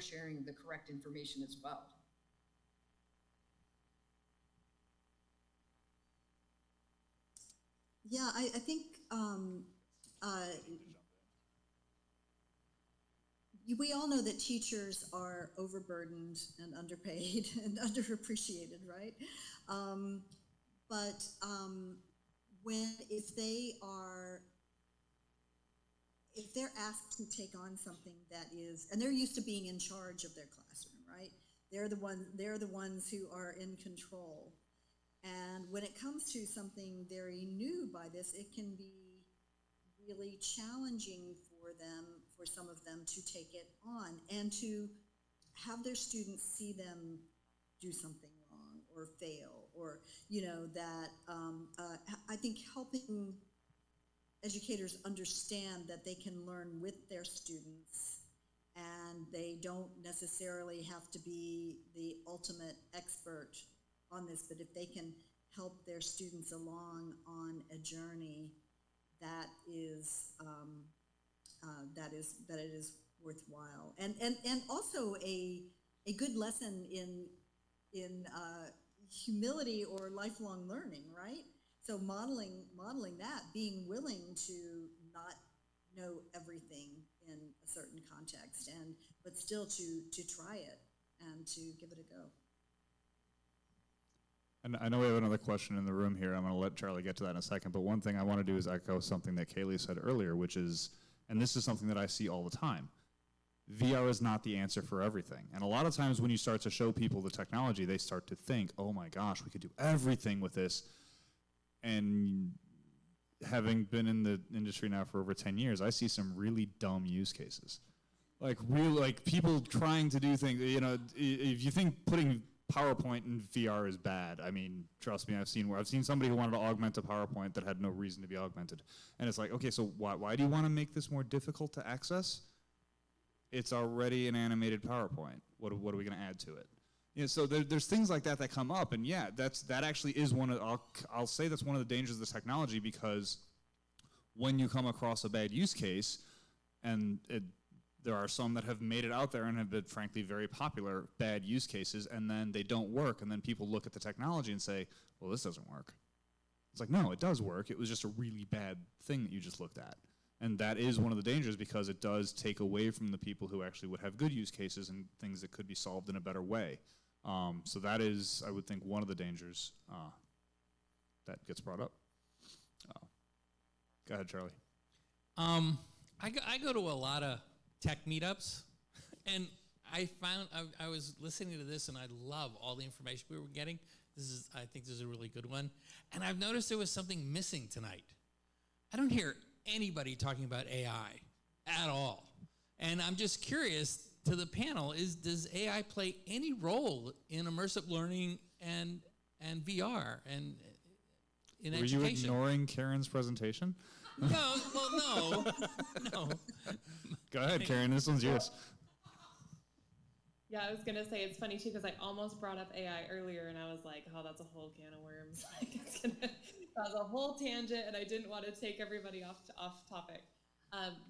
E: sharing the correct information as well.
D: Yeah, I think we all know that teachers are overburdened and underpaid and underappreciated, right? But if they're asked to take on something that is, and they're used to being in charge of their classroom, right? They're the ones who are in control. And when it comes to something very new by this, it can be really challenging for some of them to take it on and to have their students see them do something wrong or fail, or I think helping educators understand that they can learn with their students and they don't necessarily have to be the ultimate expert on this, but if they can help their students along on a journey, that it is worthwhile, and also a good lesson in humility or lifelong learning, right? So modeling that, being willing to not know everything in a certain context, but still to try it and to give it a go.
A: And I know we have another question in the room here. I'm going to let Charlie get to that in a second. But one thing I want to do is echo something that Kaylee said earlier, which is, and this is something that I see all the time, VR is not the answer for everything. And a lot of times when you start to show people the technology, they start to think, oh my gosh, we could do everything with this. And having been in the industry now for over 10 years, I see some really dumb use cases. Like people trying to do things, if you think putting PowerPoint in VR is bad, I mean, trust me, I've seen somebody who wanted to augment a PowerPoint that had no reason to be augmented. And it's like, okay, so why do you want to make this more difficult to access? It's already an animated PowerPoint. What are we going to add to it? So there's things like that come up, and yeah, that actually is I'll say that's one of the dangers of this technology, because when you come across a bad use case, and there are some that have made it out there and have been, frankly, very popular bad use cases, and then they don't work, and then people look at the technology and say, well, this doesn't work. It's like, no, it does work. It was just a really bad thing that you just looked at. And that is one of the dangers, because it does take away from the people who actually would have good use cases and things that could be solved in a better way. So that is, I would think, one of the dangers that gets brought up. Go ahead, Charlie.
H: I go to a lot of tech meetups, and I found I was listening to this, and I love all the information we were getting. I think this is a really good one, and I've noticed there was something missing tonight. I don't hear anybody talking about AI at all. And I'm just curious to the panel, does AI play any role in immersive learning and VR and in
A: Were
H: education?
A: you ignoring Karen's presentation?
H: No, well, no.
A: Go ahead, Karen. This one's yours.
C: Yeah, I was gonna say it's funny too because I almost brought up AI earlier, and I was like, "Oh, that's a whole can of worms." That was a whole tangent, and I didn't want to take everybody off topic.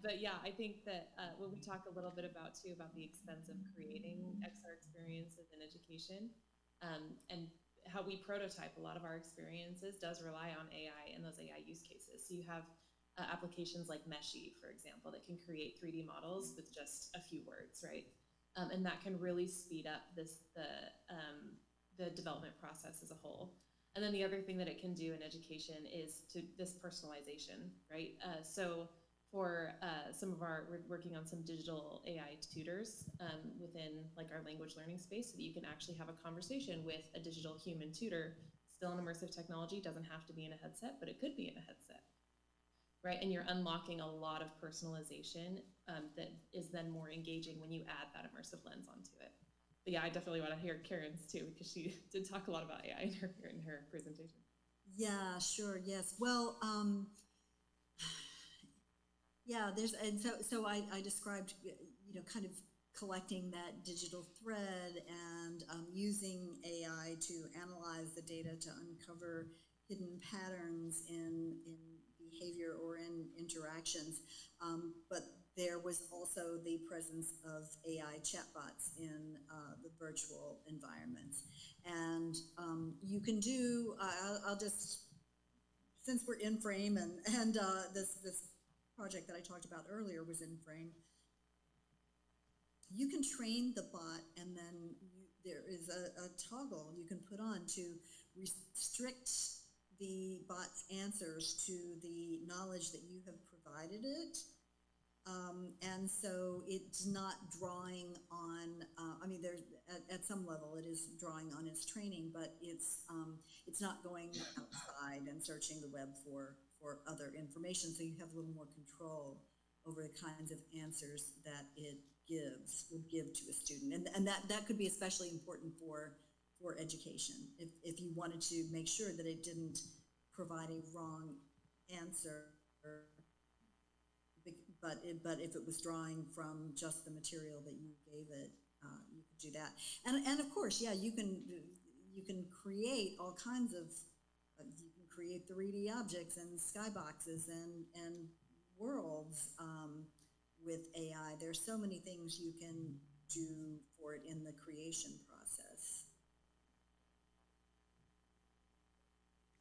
C: But yeah, I think that when we talk a little bit about the expense of creating XR experiences in education, and how we prototype a lot of our experiences does rely on AI and those AI use cases. So you have applications like Meshy, for example, that can create 3D models with just a few words, right? And that can really speed up the development process as a whole. And then the other thing that it can do in education is this personalization, right? So for we're working on some digital AI tutors within like our language learning space so that you can actually have a conversation with a digital human tutor, still an immersive technology, doesn't have to be in a headset, but it could be in a headset, right? And you're unlocking a lot of personalization that is then more engaging when you add that immersive lens onto it. But yeah, I definitely want to hear Karen's too, because she did talk a lot about AI in her presentation.
D: Yeah, sure. Yes. Well, yeah, so I described, kind of collecting that digital thread and using AI to analyze the data to uncover hidden patterns in behavior or in interactions. But there was also the presence of AI chatbots in the virtual environments. And you can do, I'll just, since we're in frame and this project that I talked about earlier was in frame, you can train the bot and then there is a toggle you can put on to restrict the bot's answers to the knowledge that you have provided it. And so it's not drawing on, there's at some level it is drawing on its training, but it's not going outside and searching the web for other information, so you have a little more control over the kinds of answers that it would give to a student. And that could be especially important for education. If you wanted to make sure that it didn't provide a wrong answer, but if it was drawing from just the material that you gave it, you could do that. And of course, yeah, you can create all kinds of, you can create 3D objects and skyboxes and worlds with AI. There's so many things you can do for it in the creation process.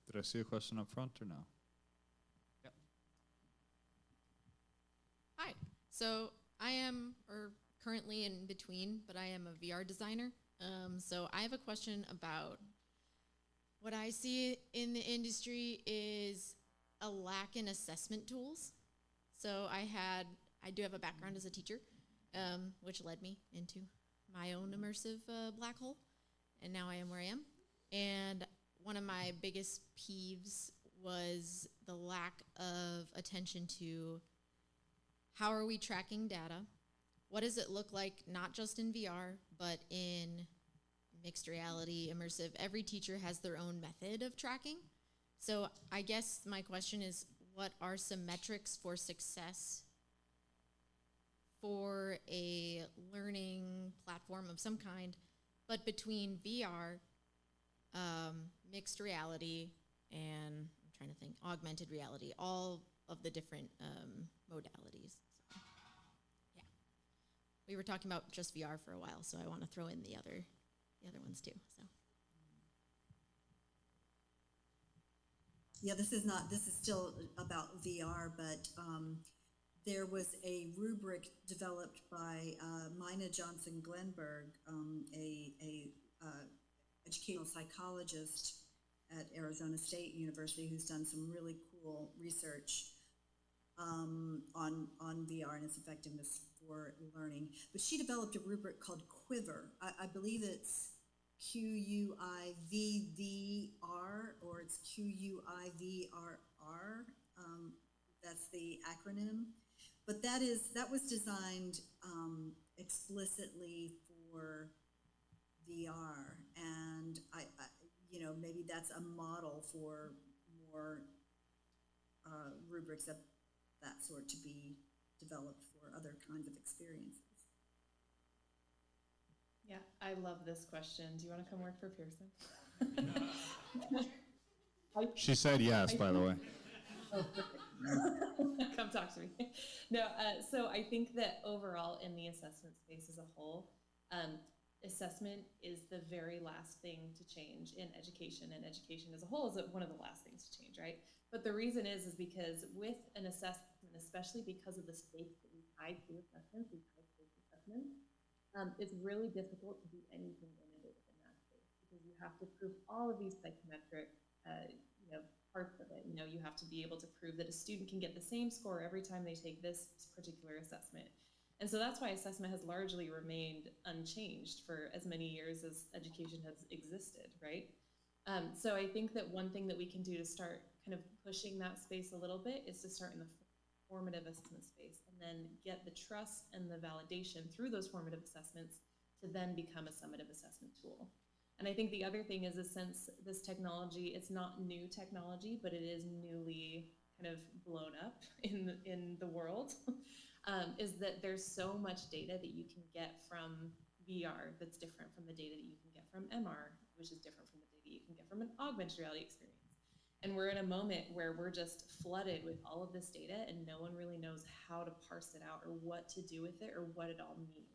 A: Did I see a question up front or no? Yep.
N: Hi. So I am, or currently in between, but I am a VR designer. So I have a question about what I see in the industry is a lack in assessment tools. So I do have a background as a teacher, which led me into my own immersive black hole, and now I am where I am. And one of my biggest peeves was the lack of attention to how are we tracking data? What does it look like, not just in VR, but in mixed reality, immersive? Every teacher has their own method of tracking. So I guess my question is, what are some metrics for success for a learning platform of some kind, but between VR, mixed reality, and I'm trying to think, augmented reality, all of the different modalities. So, yeah. We were talking about just VR for a while, so I want to throw in the other ones too. So.
D: Yeah, this is still about VR, but there was a rubric developed by Mina Johnson-Glenberg, a educational psychologist at Arizona State University who's done some really cool research on VR and its effectiveness for learning. But she developed a rubric called Quiver. I believe it's QUIVR or it's QUIVRR that's the acronym. But that was designed explicitly for VR, and I maybe that's a model for more rubrics of that sort to be developed for other kinds of experiences.
C: Yeah, I love this question. Do you want to come work for Pearson?
A: She said yes, by the way.
C: Come talk to me. No, so I think that overall in the assessment space as a whole, assessment is the very last thing to change in education, and education as a whole is one of the last things to change, right? But the reason is because with an assessment, especially because of the stakes that we tie to assessments, it's really difficult to do anything innovative in that space because you have to prove all of these psychometric, parts of it. You have to be able to prove that a student can get the same score every time they take this particular assessment. And so that's why assessment has largely remained unchanged for as many years as education has existed, right? So I think that one thing that we can do to start kind of pushing that space a little bit is to start in the formative assessment space and then get the trust and the validation through those formative assessments to then become a summative assessment tool. And I think the other thing is, since this technology, it's not new technology, but it is newly kind of blown up in the world, is that there's so much data that you can get from VR that's different from the data that you can get from MR, which is different from the data you can get from an augmented reality experience. And we're in a moment where we're just flooded with all of this data and no one really knows how to parse it out or what to do with it or what it all means.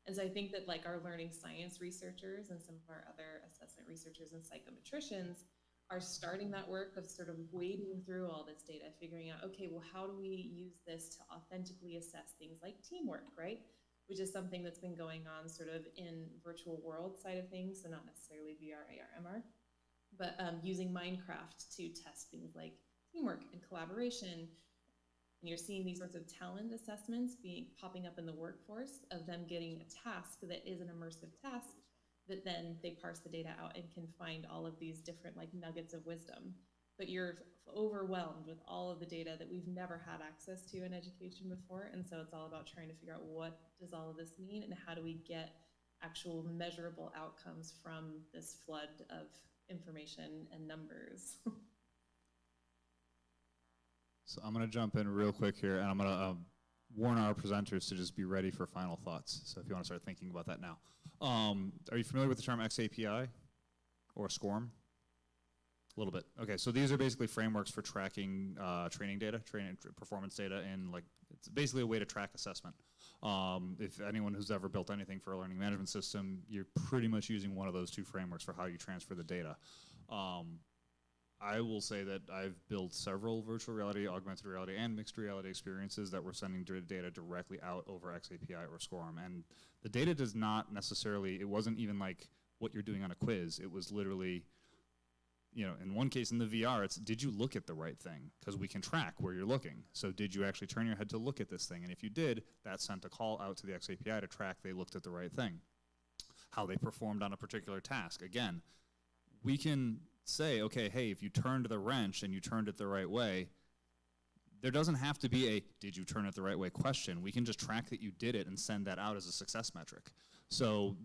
C: And so I think that like our learning science researchers and some of our other assessment researchers and psychometricians are starting that work of sort of wading through all this data, figuring out, okay, well, how do we use this to authentically assess things like teamwork, right? Which is something that's been going on sort of in virtual world side of things, so not necessarily VR, AR, MR, but using Minecraft to test things like teamwork and collaboration. And you're seeing these sorts of talent assessments popping up in the workforce of them getting a task that is an immersive task that then they parse the data out and can find all of these different like nuggets of wisdom. But you're overwhelmed with all of the data that we've never had access to in education before. And so it's all about trying to figure out what does all of this mean and how do we get actual measurable outcomes from this flood of information and numbers.
A: So I'm going to jump in real quick here, and I'm going to warn our presenters to just be ready for final thoughts. So if you want to start thinking about that now. Are you familiar with the term XAPI or SCORM? A little bit. Okay, so these are basically frameworks for tracking training data, performance data, and like it's basically a way to track assessment. If anyone who's ever built anything for a learning management system, you're pretty much using one of those two frameworks for how you transfer the data. I will say that I've built several virtual reality, augmented reality, and mixed reality experiences that were sending data directly out over XAPI or SCORM. And the data does not necessarily, it wasn't even like what you're doing on a quiz. It was literally, in one case in the VR, it's did you look at the right thing? Because we can track where you're looking. So did you actually turn your head to look at this thing? And if you did, that sent a call out to the XAPI to track they looked at the right thing. How they performed on a particular task. Again, we can say, okay, hey, if you turned the wrench and you turned it the right way, there doesn't have to be a did you turn it the right way question. We can just track that you did it and send that out as a success metric. So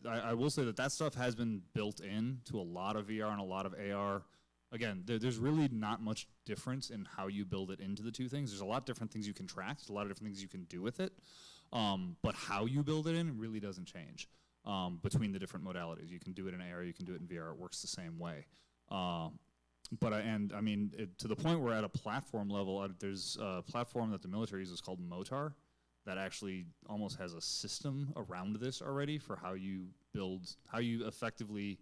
A: I will say that stuff has been built in to a lot of VR and a lot of AR. Again, there's really not much difference in how you build it into the two things. There's a lot of different things you can track. There's a lot of different things you can do with it. But how you build it in really doesn't change between the different modalities. You can do it in AR, you can do it in VR. It works the same way. To the point where at a platform level, there's a platform that the military uses called MOTAR that actually almost has a system around this already for how you effectively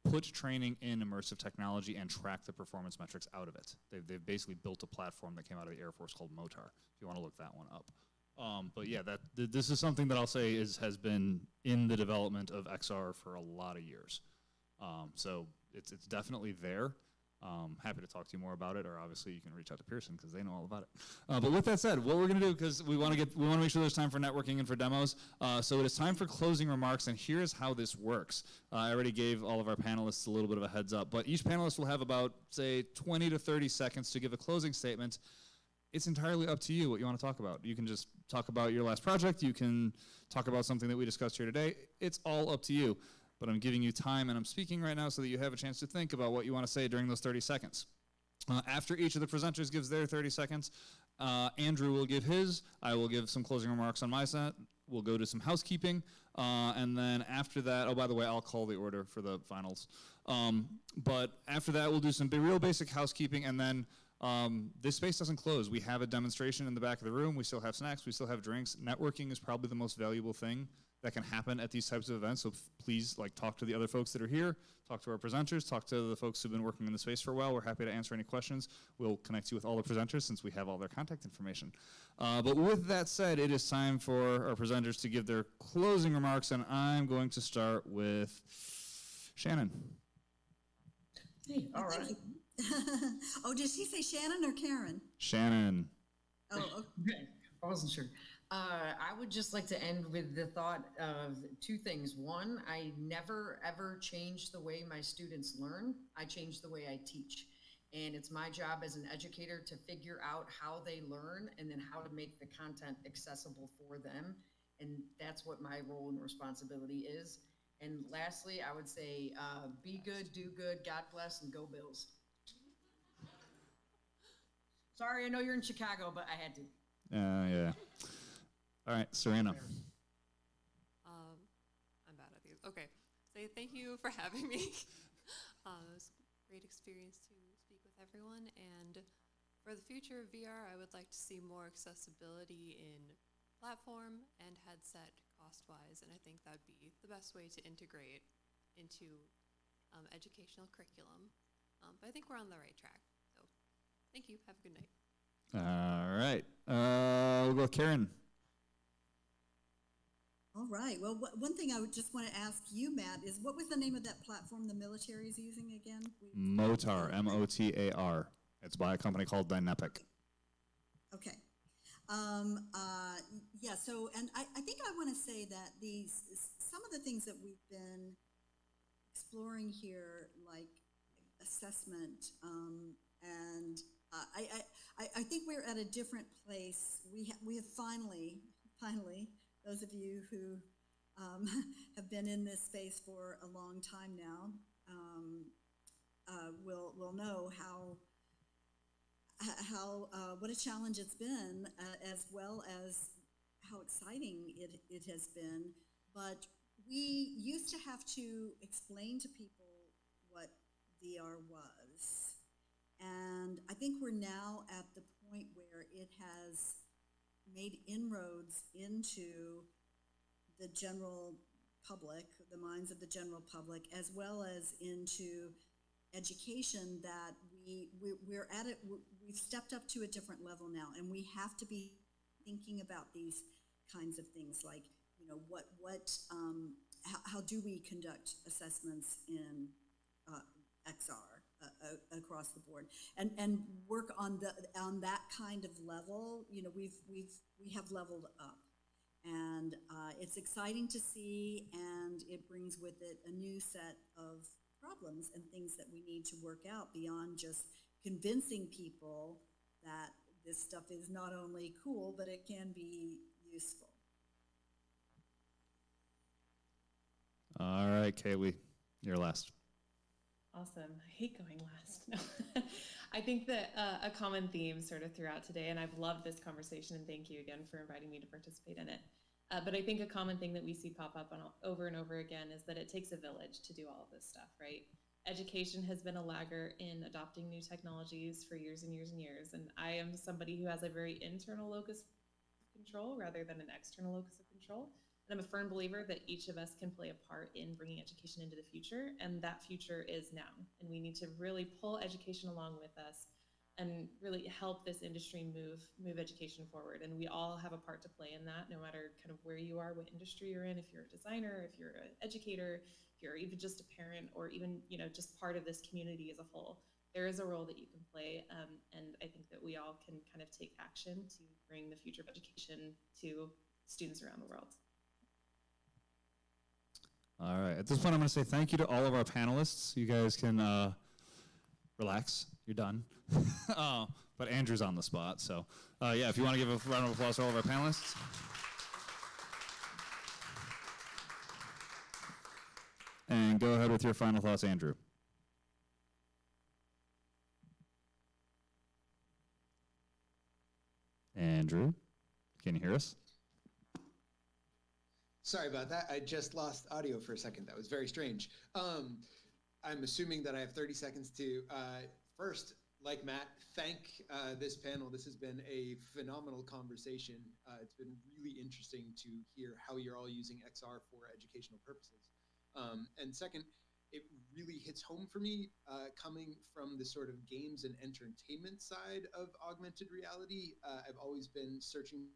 A: put training in immersive technology and track the performance metrics out of it. They've basically built a platform that came out of the Air Force called MOTAR, if you want to look that one up. But yeah, this is something that I'll say has been in the development of XR for a lot of years. So it's definitely there. Happy to talk to you more about it, or obviously you can reach out to Pearson because they know all about it. But with that said, what we're going to do, because we want to make sure there's time for networking and for demos. So it is time for closing remarks, and here's how this works. I already gave all of our panelists a little bit of a heads up, but each panelist will have about, say, 20 to 30 seconds to give a closing statement. it's entirely up to you what you want to talk about. You can just talk about your last project. You can talk about something that we discussed here today. It's all up to you. But I'm giving you time, and I'm speaking right now so that you have a chance to think about what you want to say during those 30 seconds. After each of the presenters gives their 30 seconds, Andrew will give his. I will give some closing remarks on my set. We'll go to some housekeeping. And then after that, oh, by the way, I'll call the order for the finals. But after that, we'll do some real basic housekeeping, and then this space doesn't close. We have a demonstration in the back of the room. We still have snacks. We still have drinks. Networking is probably the most valuable thing that can happen at these types of events. So please, like, talk to the other folks that are here, talk to our presenters, talk to the folks who've been working in the space for a while. We're happy to answer any questions. We'll connect you with all the presenters since we have all their contact information. But with that said, it is time for our presenters to give their closing remarks, and I'm going to start with Shannon.
E: Hey, all right.
D: Oh, did she say Shannon or Karen?
A: Shannon.
D: Oh,
E: Okay, I wasn't sure. I would just like to end with the thought of two things. One, I never ever change the way my students learn. I change the way I teach. And it's my job as an educator to figure out how they learn and then how to make the content accessible for them. And that's what my role and responsibility is. And lastly, I would say, be good, do good, God bless, and go Bills. Sorry, I know you're in Chicago, but I had to.
A: Yeah. All right, Serena.
G: I'm bad at these. Okay, so thank you for having me. It was a great experience to speak with everyone. And for the future of VR, I would like to see more accessibility in platform and headset cost-wise, and I think that would be the best way to integrate into educational curriculum. But I think we're on the right track. So thank you. Have a good night.
A: All right. We'll go with Karen.
D: all right. Well, one thing I would just want to ask you, Matt, is what was the name of that platform the military is using again?
A: Motar, M-O-T-A-R. It's by a company called Dynepic.
D: Okay. Yeah, so, and I think I want to say that some of the things that we've been exploring here, like assessment, and I think we're at a different place. We have finally, those of you who have been in this space for a long time now will know how what a challenge it's been, as well as how exciting it has been. But we used to have to explain to people what VR was. And I think we're now at the point where it has made inroads into the general public, the minds of the general public, as well as into education, that we're at it. We've stepped up to a different level now, and we have to be thinking about these kinds of things, like, you know, how do we conduct assessments in XR across the board, and work on that kind of level. You know, we have leveled up, and it's exciting to see, and it brings with it a new set of problems and things that we need to work out beyond just convincing people that this stuff is not only cool, but it can be useful.
A: All right, Kaylee, you're last.
C: Awesome. I hate going last. No. I think that a common theme sort of throughout today, and I've loved this conversation, and thank you again for inviting me to participate in it. But I think a common thing that we see pop up over and over again is that it takes a village to do all of this stuff, right? Education has been a laggard in adopting new technologies for years and years and years. And I am somebody who has a very internal locus of control rather than an external locus of control. And I'm a firm believer that each of us can play a part in bringing education into the future, and that future is now. And we need to really pull education along with us and really help this industry move education forward. And we all have a part to play in that, no matter kind of where you are, what industry you're in, if you're a designer, if you're an educator, if you're even just a parent, or even, you know, just part of this community as a whole. There is a role that you can play, and I think that we all can kind of take action to bring the future of education to students around the world.
A: All right. At this point, I'm going to say thank you to all of our panelists. You guys can relax, you're done. But Andrew's on the spot, so yeah, if you want to give a round of applause to all of our panelists. And go ahead with your final thoughts, Andrew. Andrew, can you hear us?
B: Sorry about that. I just lost audio for a second. That was very strange. I'm assuming that I have 30 seconds to first, like Matt, thank this panel. This has been a phenomenal conversation. It's been really interesting to hear how you're all using XR for educational purposes. And second, it really hits home for me coming from the sort of games and entertainment side of augmented reality. I've always been searching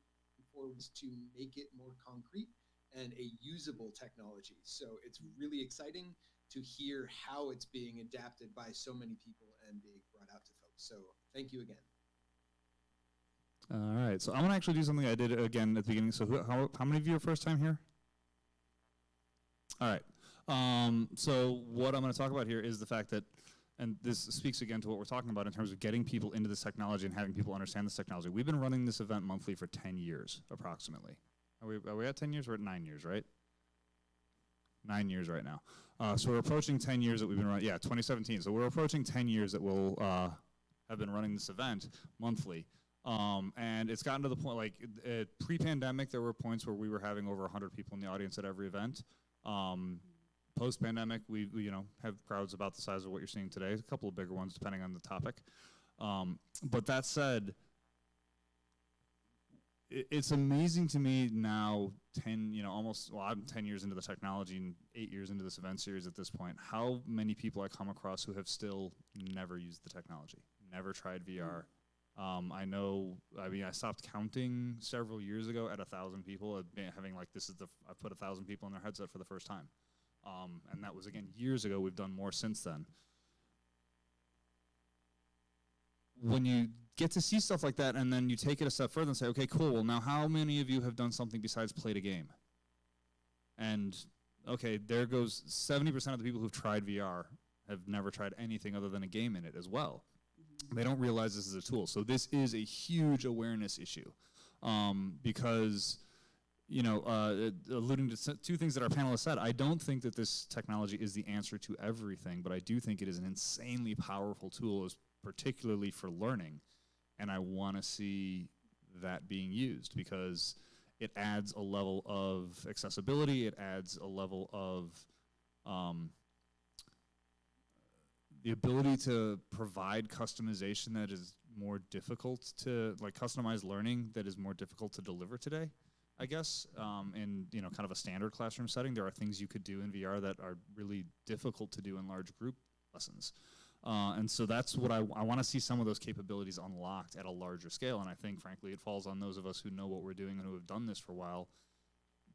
B: for ways to make it more concrete and a usable technology. So it's really exciting to hear how it's being adapted by so many people and being brought out to folks. So thank you again.
A: All right, so I'm gonna actually do something I did again at the beginning. So how many of you are first time here? All right. So what I'm going to talk about here is the fact that, and this speaks again to what we're talking about in terms of getting people into this technology and having people understand this technology. We've been running this event monthly for 10 years, approximately. Are we at 10 years? We're at 9 years, right? 9 years right now. So we're approaching 10 years that we've been running, yeah, 2017. So we're approaching 10 years that we'll have been running this event monthly. And it's gotten to the point, like pre-pandemic, there were points where we were having over 100 people in the audience at every event. Post-pandemic, we have crowds about the size of what you're seeing today, a couple of bigger ones depending on the topic. But that said, it's amazing to me now, I'm 10 years into the technology and 8 years into this event series at this point, how many people I come across who have still never used the technology, never tried VR. I stopped counting several years ago at 1,000 people, having like, I put 1,000 people in their headset for the first time. And that was, again, years ago. We've done more since then. When you get to see stuff like that and then you take it a step further and say, okay, cool, well, now how many of you have done something besides played a game? And, okay, there goes 70% of the people who've tried VR have never tried anything other than a game in it as well. They don't realize this is a tool. So this is a huge awareness issue because, alluding to two things that our panelists said, I don't think that this technology is the answer to everything, but I do think it is an insanely powerful tool, particularly for learning. And I want to see that being used because it adds a level of accessibility. It adds a level of the ability to provide customization that is more difficult to, like customized learning that is more difficult to deliver today, I guess. In kind of a standard classroom setting, there are things you could do in VR that are really difficult to do in large group lessons. And so that's what I want to see, some of those capabilities unlocked at a larger scale. And I think, frankly, it falls on those of us who know what we're doing and who have done this for a while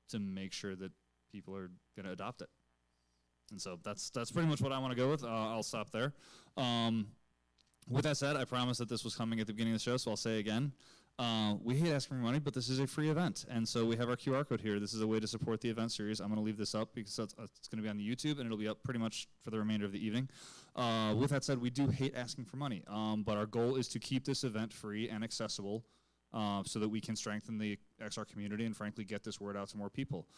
A: to make sure that people are going to adopt it. And so that's pretty much what I want to go with. I'll stop there. With that said, I promised that this was coming at the beginning of the show, so I'll say again, we hate asking for money, but this is a free event. And so we have our QR code here. This is a way to support the event series. I'm going to leave this up because it's going to be on the YouTube, and it'll be up pretty much for the remainder of the evening. With that said, we do hate asking for money, but our goal is to keep this event free and accessible so that we can strengthen the XR community and, frankly, get this word out to more people.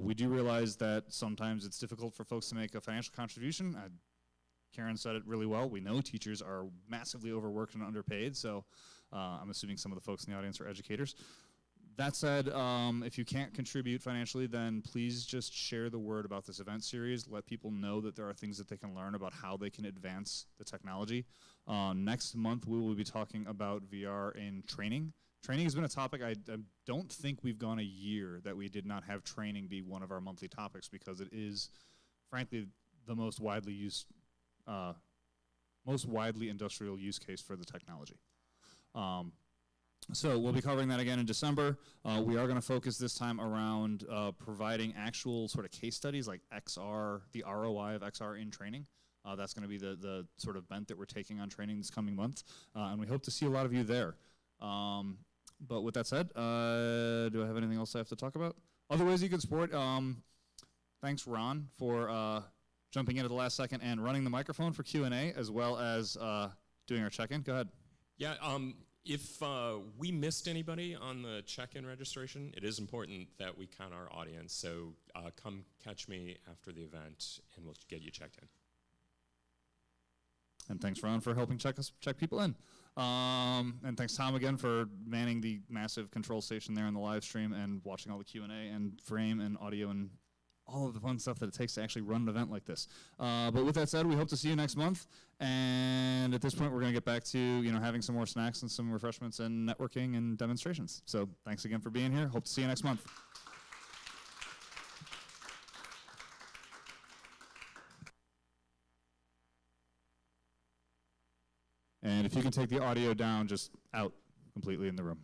A: We do realize that sometimes it's difficult for folks to make a financial contribution. Karen said it really well. We know teachers are massively overworked and underpaid, so I'm assuming some of the folks in the audience are educators. That said, if you can't contribute financially, then please just share the word about this event series. Let people know that there are things that they can learn about how they can advance the technology. Next month, we will be talking about VR in training. Training has been a topic. I don't think we've gone a year that we did not have training be one of our monthly topics because it is, frankly, the most widely used, most widely industrial use case for the technology. So we'll be covering that again in December. We are going to focus this time around providing actual sort of case studies like XR, the ROI of XR in training. That's going to be the sort of bent that we're taking on training this coming month. And we hope to see a lot of you there. But with that said, do I have anything else I have to talk about? Other ways you can support. Thanks, Ron, for jumping in at the last second and running the microphone for Q&A, as well as doing our check-in. Go ahead.
J: Yeah, if we missed anybody on the check-in registration, it is important that we count our audience. So come catch me after the event, and we'll get you checked in.
A: And thanks, Ron, for helping check people in. And thanks, Tom, again, for manning the massive control station there in the live stream and watching all the Q&A and frame and audio and all of the fun stuff that it takes to actually run an event like this. But with that said, we hope to see you next month. And at this point, we're going to get back to having some more snacks and some refreshments and networking and demonstrations. So thanks again for being here. Hope to see you next month. And if you can take the audio down, just out completely in the room.